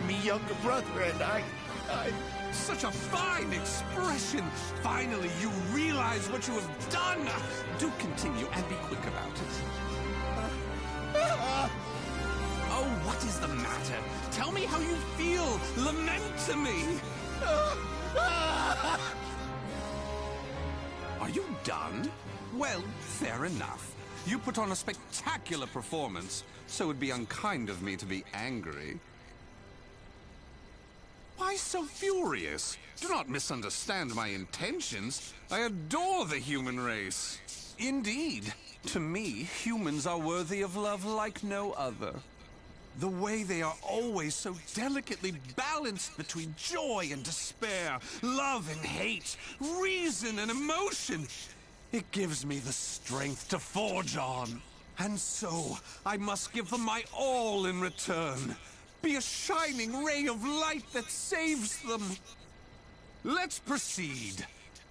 me younger brother, and I... Such a fine expression! Finally, you realize what you have done! Do continue and be quick about it. Oh, what is the matter? Tell me how you feel! Lament to me! Are you done? Well, fair enough. You put on a spectacular performance, so it would be unkind of me to be angry. Why so furious? Do not misunderstand my intentions. I adore the human race. Indeed, to me, humans are worthy of love like no other. The way they are always so delicately balanced between joy and despair, love and hate, reason and emotion. It gives me the strength to forge on. And so, I must give them my all in return. Be a shining ray of light that saves them. Let's proceed.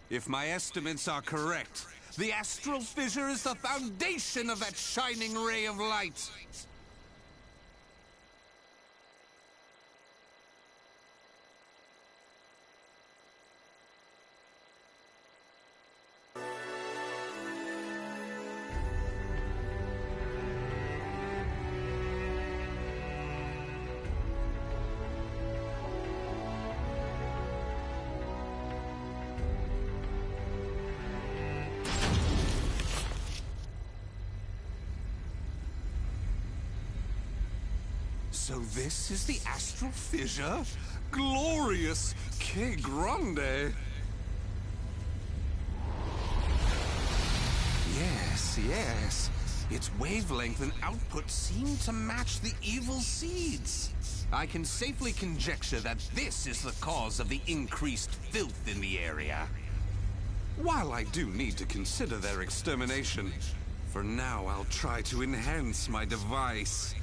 If my estimates are correct, the astral fissure is the foundation of that shining ray of light. So this is the astral fissure? Glorious! Que grande! Yes. Its wavelength and output seem to match the evil seeds. I can safely conjecture that this is the cause of the increased filth in the area. While I do need to consider their extermination, for now I'll try to enhance my device.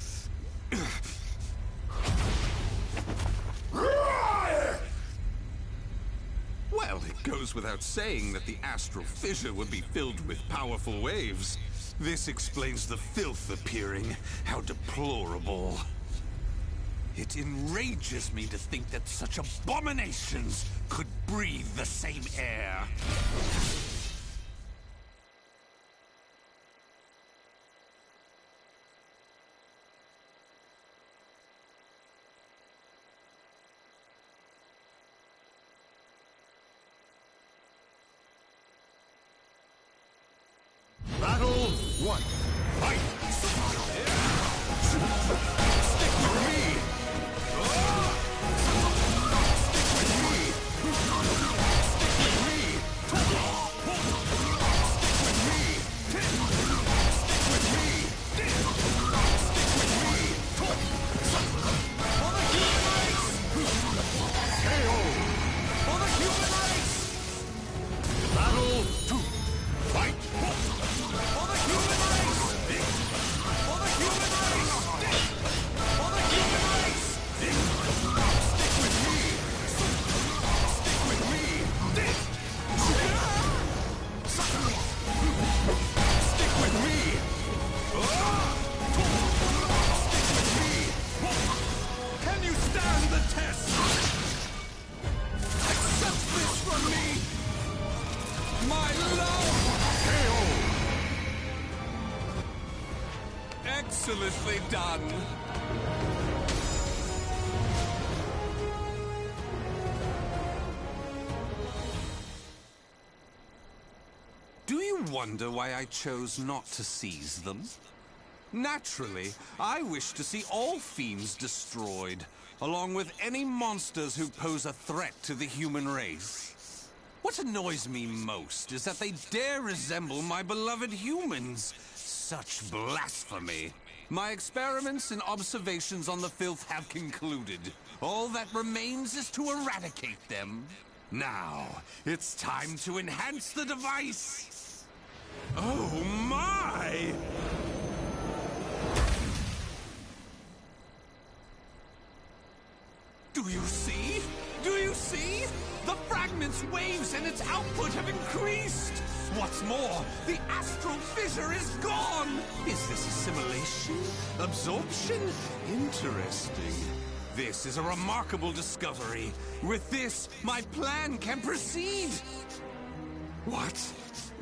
Well, it goes without saying that the astral fissure would be filled with powerful waves. This explains the filth appearing. How deplorable. It enrages me to think that such abominations could breathe the same air. Battle 1. Fight! Stick with me! Stick with me! Stick with me! Stick with me! Stick with me! For the human race! KO! For the human race! Battle 2. Fight! For the human race! mercilessly done! Do you wonder why I chose not to seize them? Naturally, I wish to see all fiends destroyed, along with any monsters who pose a threat to the human race. What annoys me most is that they dare resemble my beloved humans. Such blasphemy. My experiments and observations on the filth have concluded. All that remains is to eradicate them. Now, it's time to enhance the device. Oh my! Do you see? Do you see? The fragment's waves and its output have increased! What's more, the astral fissure is gone! Is this assimilation? Absorption? Interesting. This is a remarkable discovery. With this, my plan can proceed! What?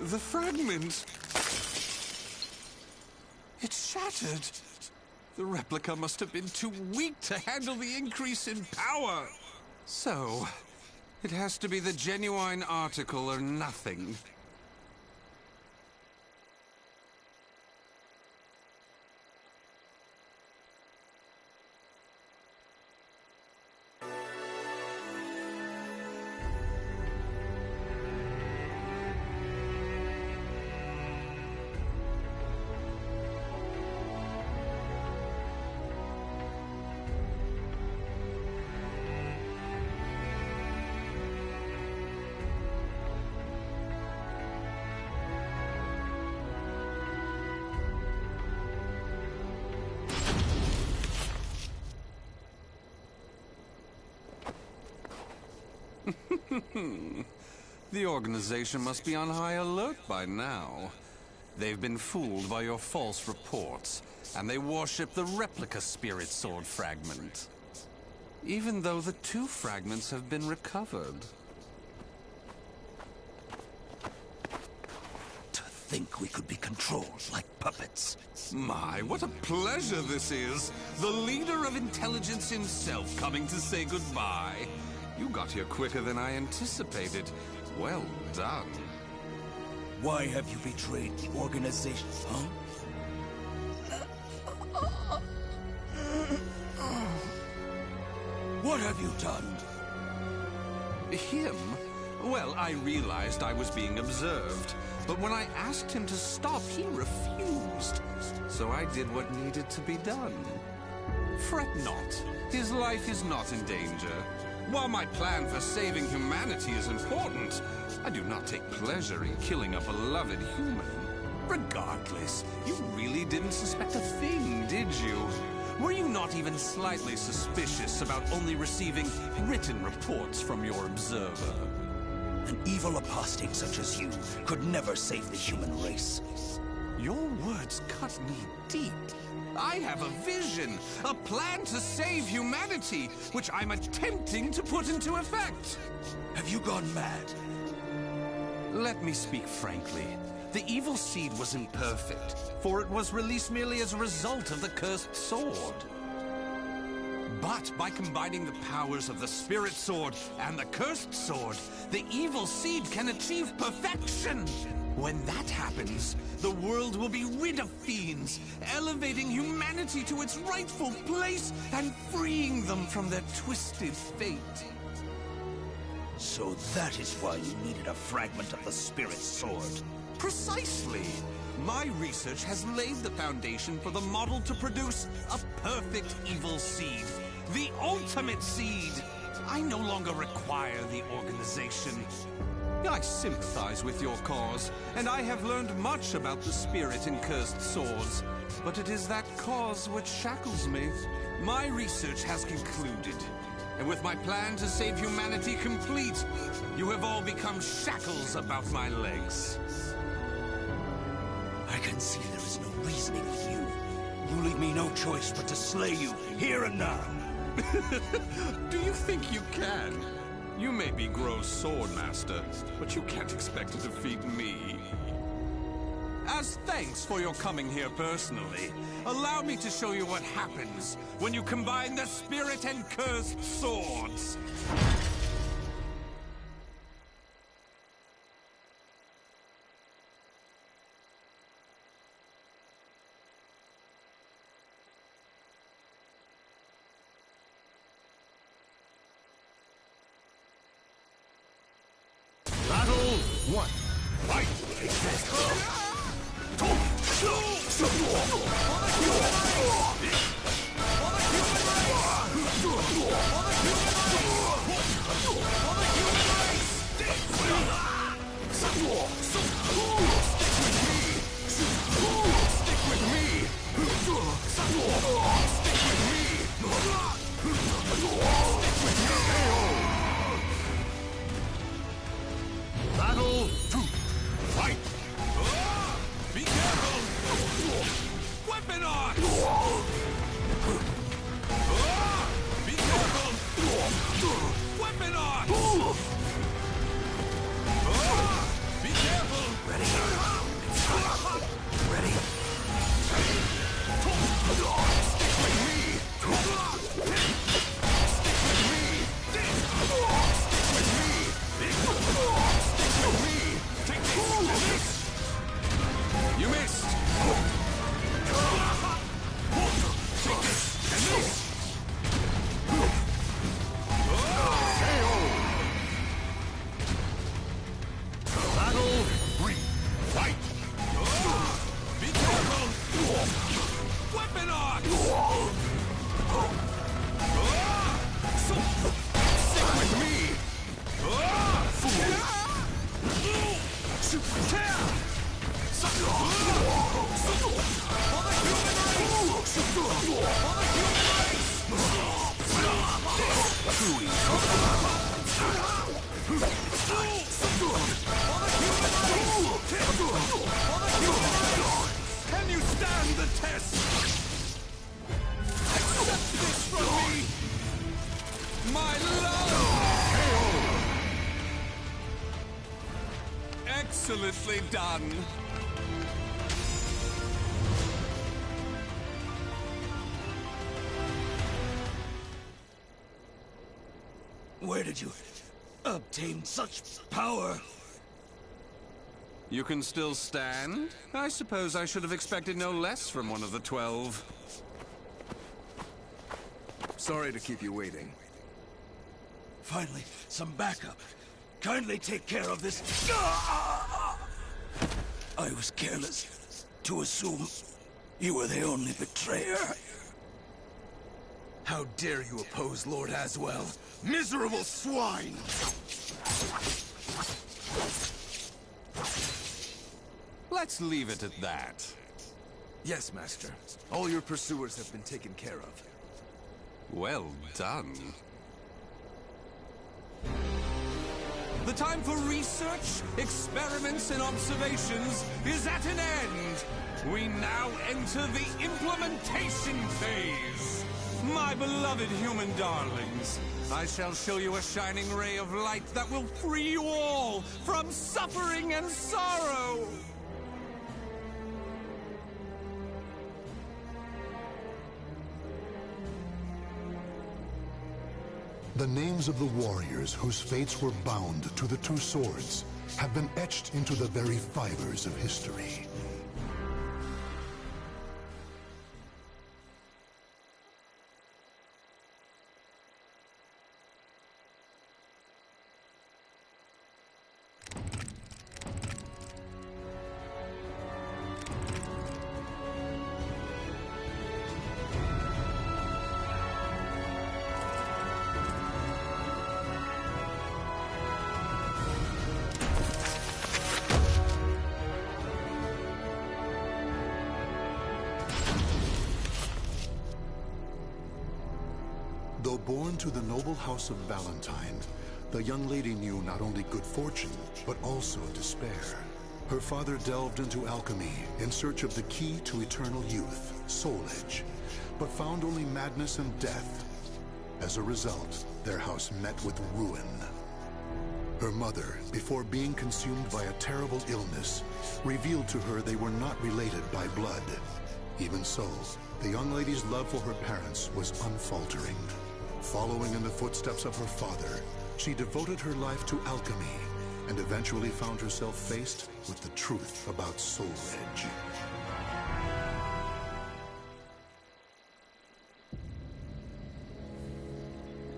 The fragment? It's shattered! The replica must have been too weak to handle the increase in power. So, it has to be the genuine article or nothing. The organization must be on high alert by now. They've been fooled by your false reports, and they worship the replica spirit sword fragment. Even though the two fragments have been recovered. To think we could be controlled like puppets. My, what a pleasure this is! The leader of intelligence himself coming to say goodbye. You got here quicker than I anticipated. Well done. Why have you betrayed the organization, huh? What have you done? Him? Well, I realized I was being observed. But when I asked him to stop, he refused. So I did what needed to be done. Fret not. His life is not in danger. While my plan for saving humanity is important, I do not take pleasure in killing a beloved human. Regardless, you really didn't suspect a thing, did you? Were you not even slightly suspicious about only receiving written reports from your observer? An evil apostate such as you could never save the human race. Your words cut me deep. I have a vision, a plan to save humanity, which I'm attempting to put into effect. Have you gone mad? Let me speak frankly. The evil seed was imperfect, for it was released merely as a result of the cursed sword. But by combining the powers of the spirit sword and the cursed sword, the evil seed can achieve perfection. When that happens, the world will be rid of fiends, elevating humanity to its rightful place and freeing them from their twisted fate. So that is why you needed a fragment of the spirit sword. Precisely. My research has laid the foundation for the model to produce a perfect evil seed. The ultimate seed. I no longer require the organization. I sympathize with your cause, and I have learned much about the spirit in cursed swords. But it is that cause which shackles me. My research has concluded, and with my plan to save humanity complete, you have all become shackles about my legs. I can see there is no reasoning with you. You leave me no choice but to slay you, here and now. Do you think you can? You may be Gro's sword master, but you can't expect to defeat me. As thanks for your coming here personally, allow me to show you what happens when you combine the spirit and cursed swords. Battle 1. Fight! Battle 2. Fight! Be careful! Weapon arts! Be careful! Weapon arts! Be careful! Ready? Ready? Stick with me! Stick with me! Stick with me! Take this! You missed! Take this! And this! Battle 3. Fight! Be careful! Weapon arts! Stick with me! Can you stand the test? Accept this from me! My love! Excellently done! Where did you obtain such power? You can still stand? I suppose I should have expected no less from one of the 12. Sorry to keep you waiting. Finally, some backup. Kindly take care of this. I was careless to assume you were the only betrayer. How dare you oppose Lord Aswell? Miserable swine! Let's leave it at that. Yes, Master. All your pursuers have been taken care of. Well done. The time for research, experiments, and observations is at an end. We now enter the implementation phase. My beloved human darlings, I shall show you a shining ray of light that will free you all from suffering and sorrow. The names of the warriors whose fates were bound to the two swords have been etched into the very fibers of history. Though born to the noble house of Valentine, the young lady knew not only good fortune, but also despair. Her father delved into alchemy in search of the key to eternal youth, Soul Edge, but found only madness and death. As a result, their house met with ruin. Her mother, before being consumed by a terrible illness, revealed to her they were not related by blood. Even so, the young lady's love for her parents was unfaltering. Following in the footsteps of her father, she devoted her life to alchemy and eventually found herself faced with the truth about Soul Edge.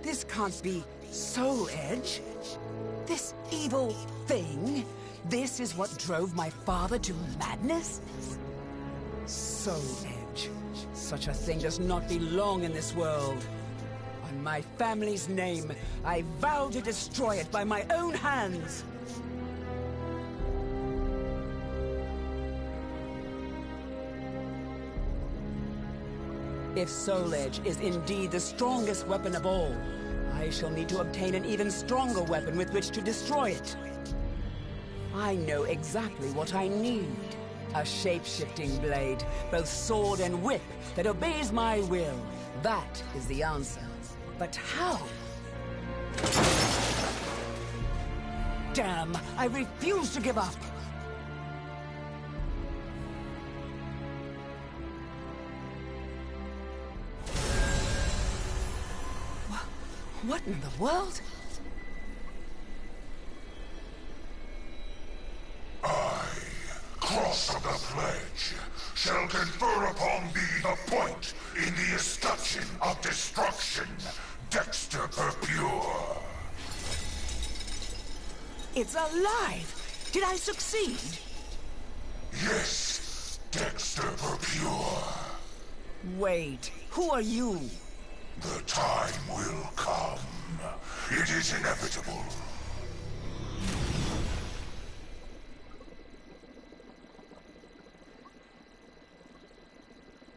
This can't be Soul Edge. This evil thing. This is what drove my father to madness? Soul Edge. Such a thing does not belong in this world. On my family's name, I vow to destroy it by my own hands. If Soul Edge is indeed the strongest weapon of all, I shall need to obtain an even stronger weapon with which to destroy it. I know exactly what I need. A shape-shifting blade, both sword and whip, that obeys my will. That is the answer. But how? Damn! I refuse to give up! What in the world? I, Cross of the Pledge, shall confer upon thee the point in the escutcheon of destruction, Dexter Purpure. It's alive! Did I succeed? Yes, Dexter Purpure. Wait, who are you? The time will come. It is inevitable.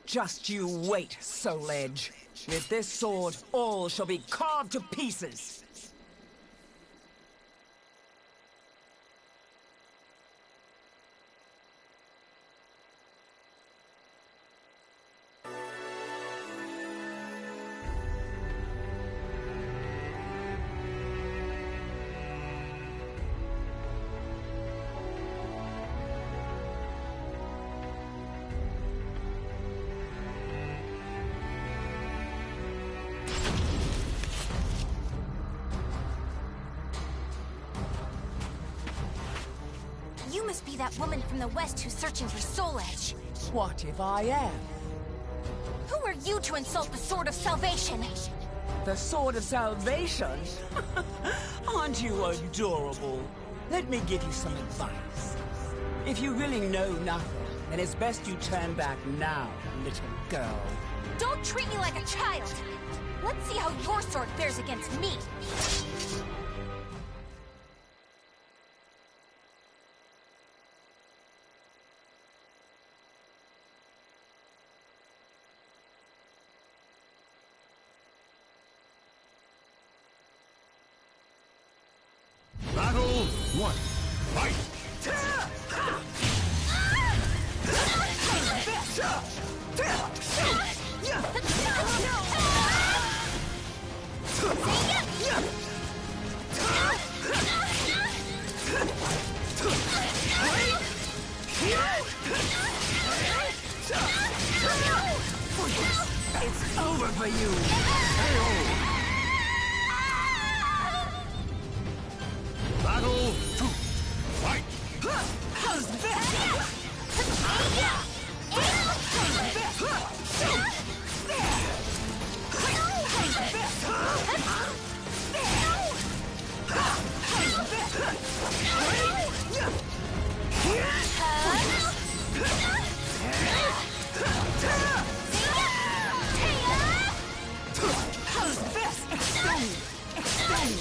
Just you wait, Soul Edge. With this sword, all shall be carved to pieces. You must be that woman from the West who's searching for Soul Edge. What if I am? Who are you to insult the Sword of Salvation? The Sword of Salvation? Aren't you adorable? Let me give you some advice. If you really know nothing, then it's best you turn back now, little girl. Don't treat me like a child! Let's see how your sword fares against me! Battle 1. Fight! It's over for you! Battle 2. Fight! How's this? How's this? Extend! Extend!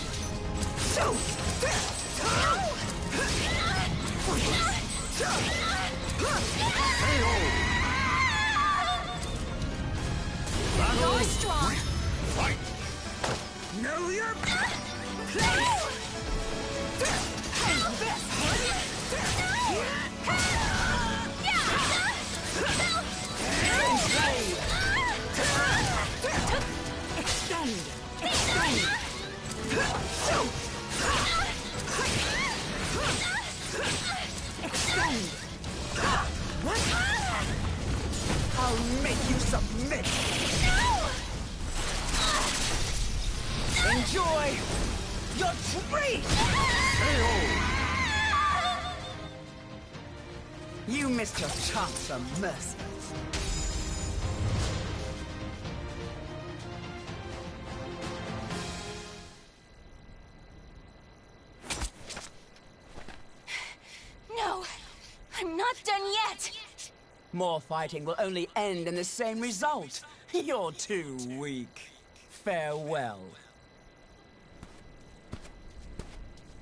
So! Battle strong. 3. Fight! Know your place! Extend! Extend! Free! You missed your chance of mercy. No, I'm not done yet. More fighting will only end in the same result. You're too weak. Farewell.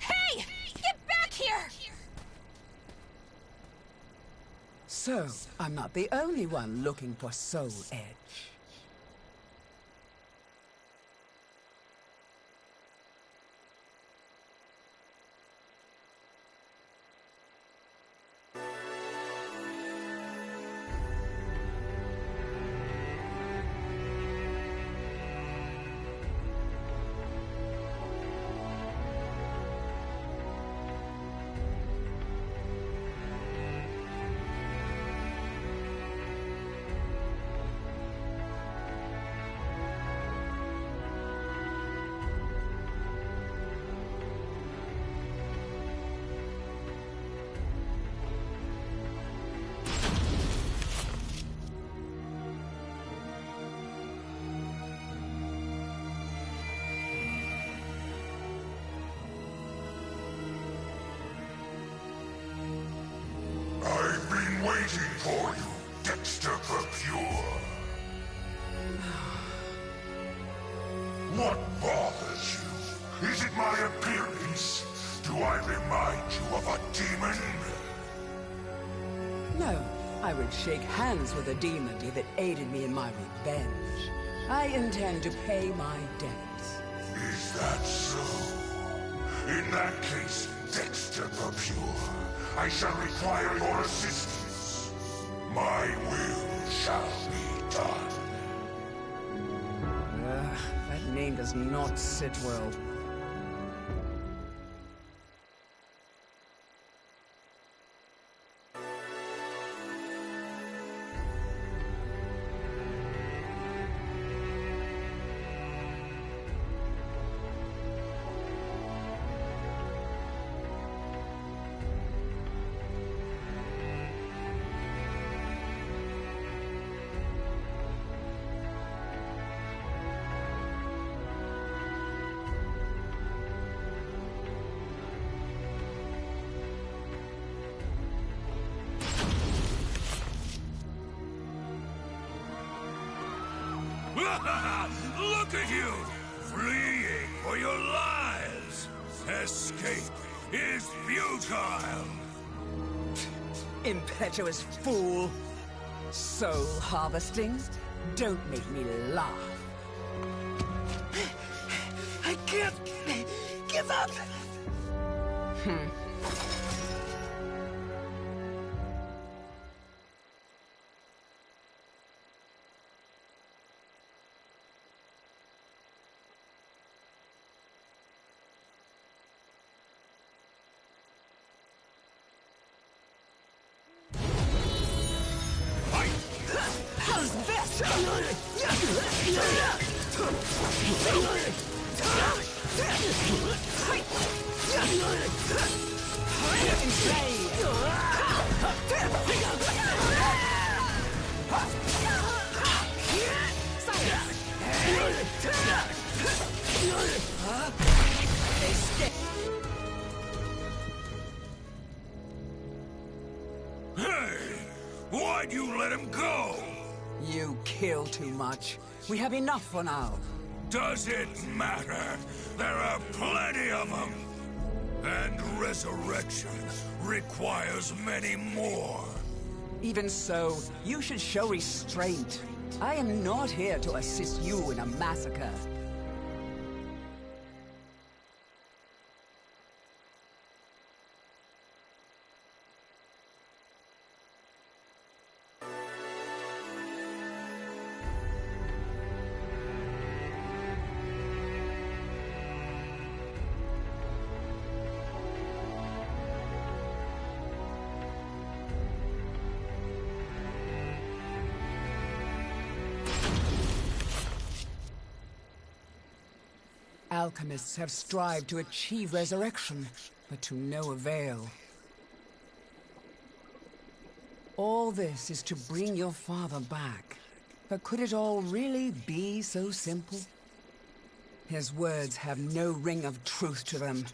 Hey! Get back here! So, I'm not the only one looking for Soul Edge. I've been waiting for you, Dexter Pure. What bothers you? Is it my appearance? Do I remind you of a demon? No, I would shake hands with a demon if it aided me in my revenge. I intend to pay my debts. Is that so? In that case, Dexter Pure, I shall require your assistance. My will shall be done. That name does not sit well. Look at you! Fleeing for your lives! Escape is futile! Impetuous fool! Soul harvesting? Don't make me laugh. I can't give up! How's this? Hey! Why'd you let him go? You kill too much. We have enough for now. Does it matter? There are plenty of them. And resurrection requires many more. Even so, you should show restraint. I am not here to assist you in a massacre. Alchemists have strived to achieve resurrection, but to no avail. All this is to bring your father back. But could it all really be so simple? His words have no ring of truth to them.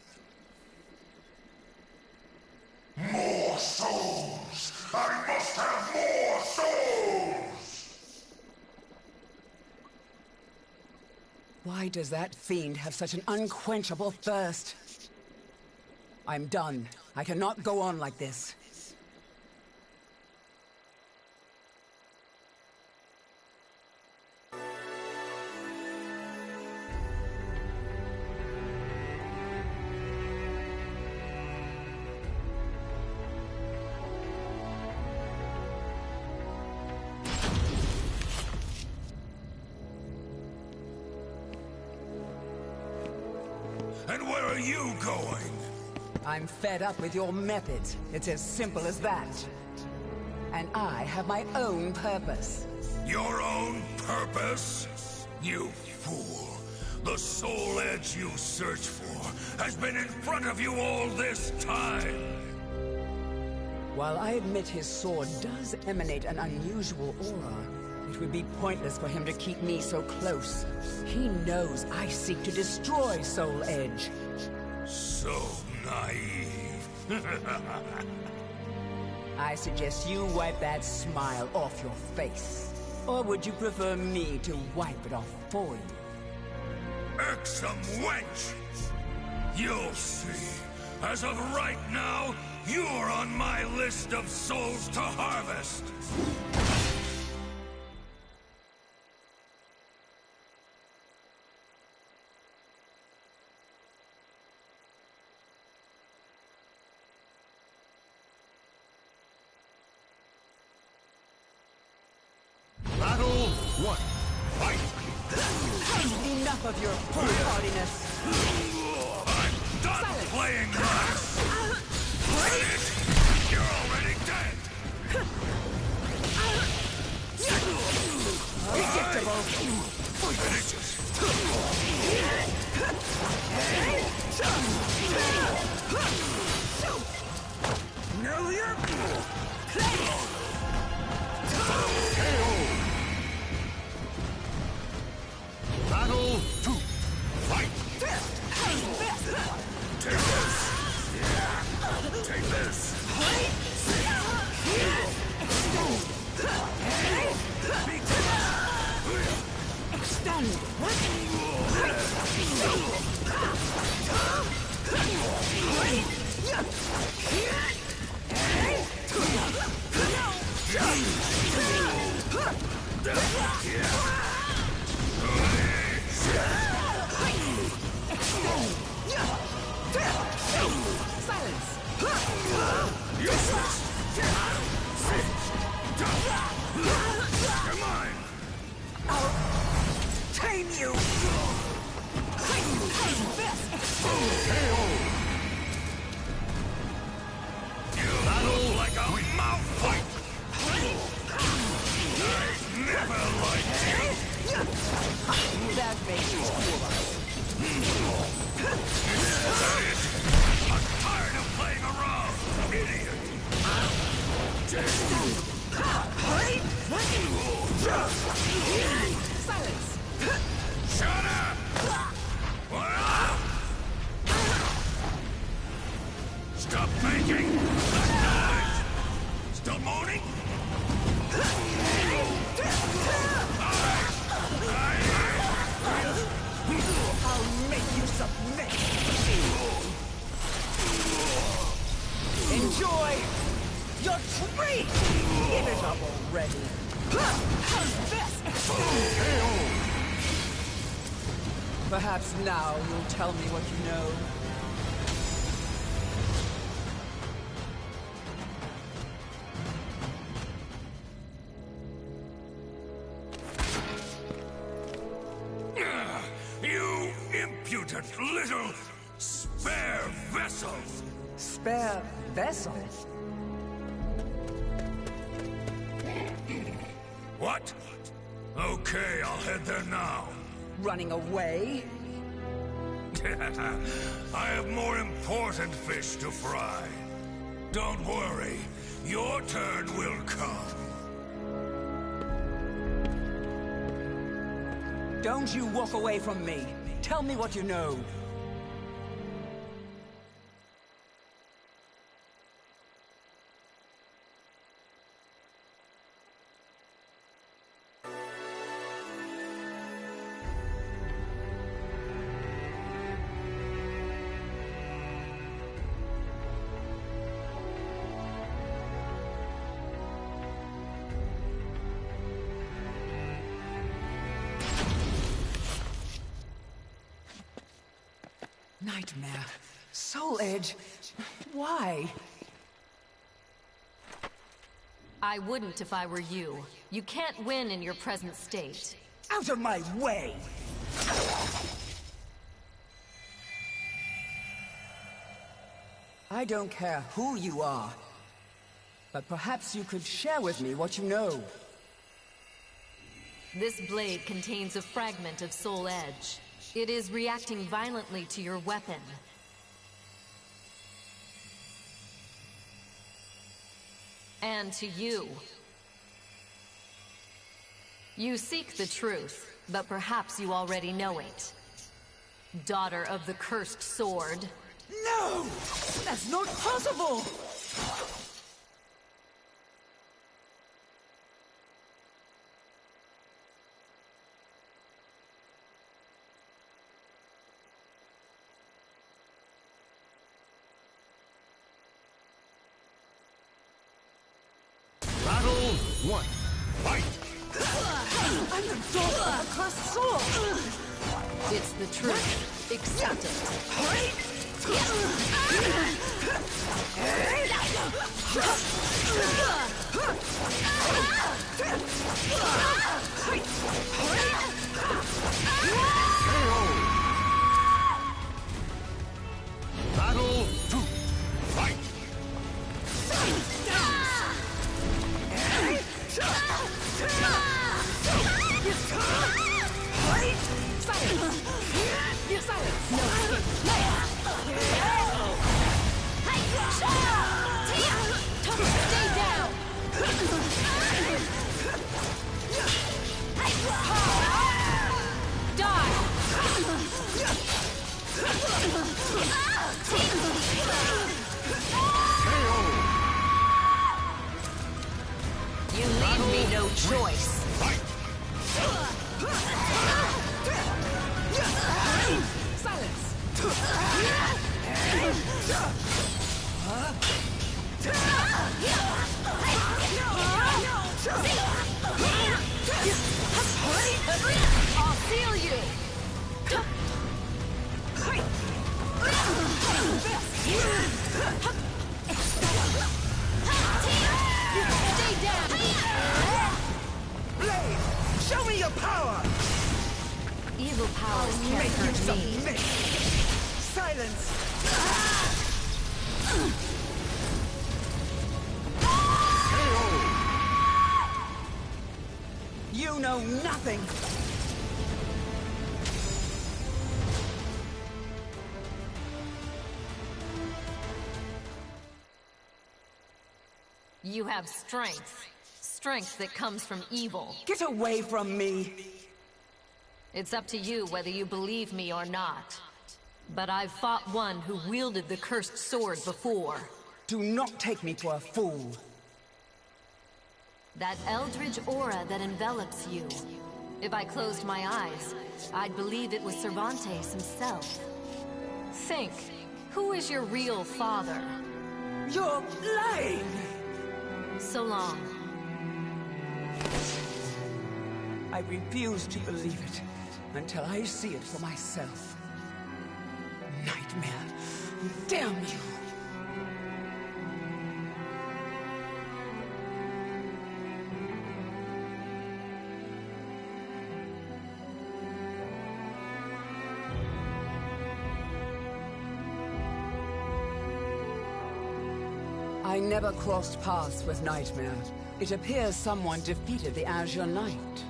More souls! I must have more souls! Why does that fiend have such an unquenchable thirst? I'm done. I cannot go on like this. And where are you going? I'm fed up with your methods. It's as simple as that. And I have my own purpose. Your own purpose? You fool. The soul edge you search for has been in front of you all this time. While I admit his sword does emanate an unusual aura, it would be pointless for him to keep me so close. He knows I seek to destroy Soul Edge. So naive. I suggest you wipe that smile off your face. Or would you prefer me to wipe it off for you? Irksome wench! You'll see. As of right now, you're on my list of souls to harvest. Battle 1. Fight! Enough of your foolhardiness. I'm done playing nice. Finish! You're already dead. Predictable. No, you're... Battle 2. Fight! Take this! Take this! Come on! I'll tame you! You look like a mouth fight! I never liked you! That makes two of us. I'm tired of playing around, idiot! Silence! Shut up! Stop making noise! Still moaning? I'll make you submit! Enjoy your treat! Give it up already! How's this? Perhaps now you'll tell me what you know. You impudent little spare vessel! Spare vessel? What? Okay, I'll head there now. Running away? I have more important fish to fry. Don't worry, your turn will come. Don't you walk away from me. Tell me what you know. Nightmare. Soul Edge. Why? I wouldn't if I were you. You can't win in your present state. Out of my way! I don't care who you are, but perhaps you could share with me what you know. This blade contains a fragment of Soul Edge. It is reacting violently to your weapon. And to you. You seek the truth, but perhaps you already know it. Daughter of the cursed sword. No! That's not possible! Battle 1. Fight! I'm the daughter of a cursed sword! It's the truth. Accept it. Battle 2. Fight! You leave me no choice. Silence! I'll seal you! Stay down! Blade! Show me your power! Evil powers I'll can't make you hurt me. submit! Silence! You know nothing! You have strength. Strength that comes from evil. Get away from me! It's up to you whether you believe me or not. But I've fought one who wielded the cursed sword before. Do not take me for a fool. That eldritch aura that envelops you. If I closed my eyes, I'd believe it was Cervantes himself. Think, who is your real father? You're lying! So long. I refuse to believe it until I see it for myself. Nightmare. Damn you! I never crossed paths with Nightmare. It appears someone defeated the Azure Knight.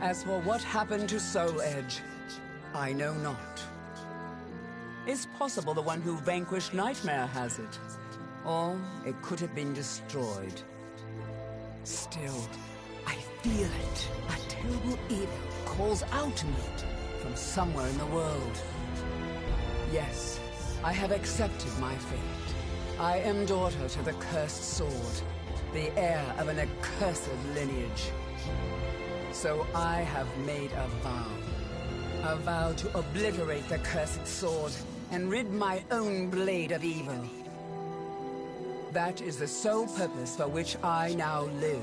As for what happened to Soul Edge, I know not. It's possible the one who vanquished Nightmare has it. Or it could have been destroyed. Still, I feel it. A terrible evil calls out to me from somewhere in the world. Yes, I have accepted my fate. I am daughter to the cursed sword, the heir of an accursed lineage. So I have made a vow. A vow to obliterate the cursed sword and rid my own blade of evil. That is the sole purpose for which I now live.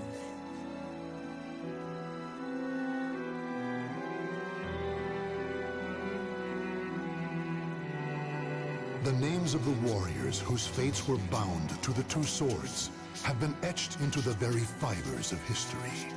The names of the warriors whose fates were bound to the two swords have been etched into the very fibers of history.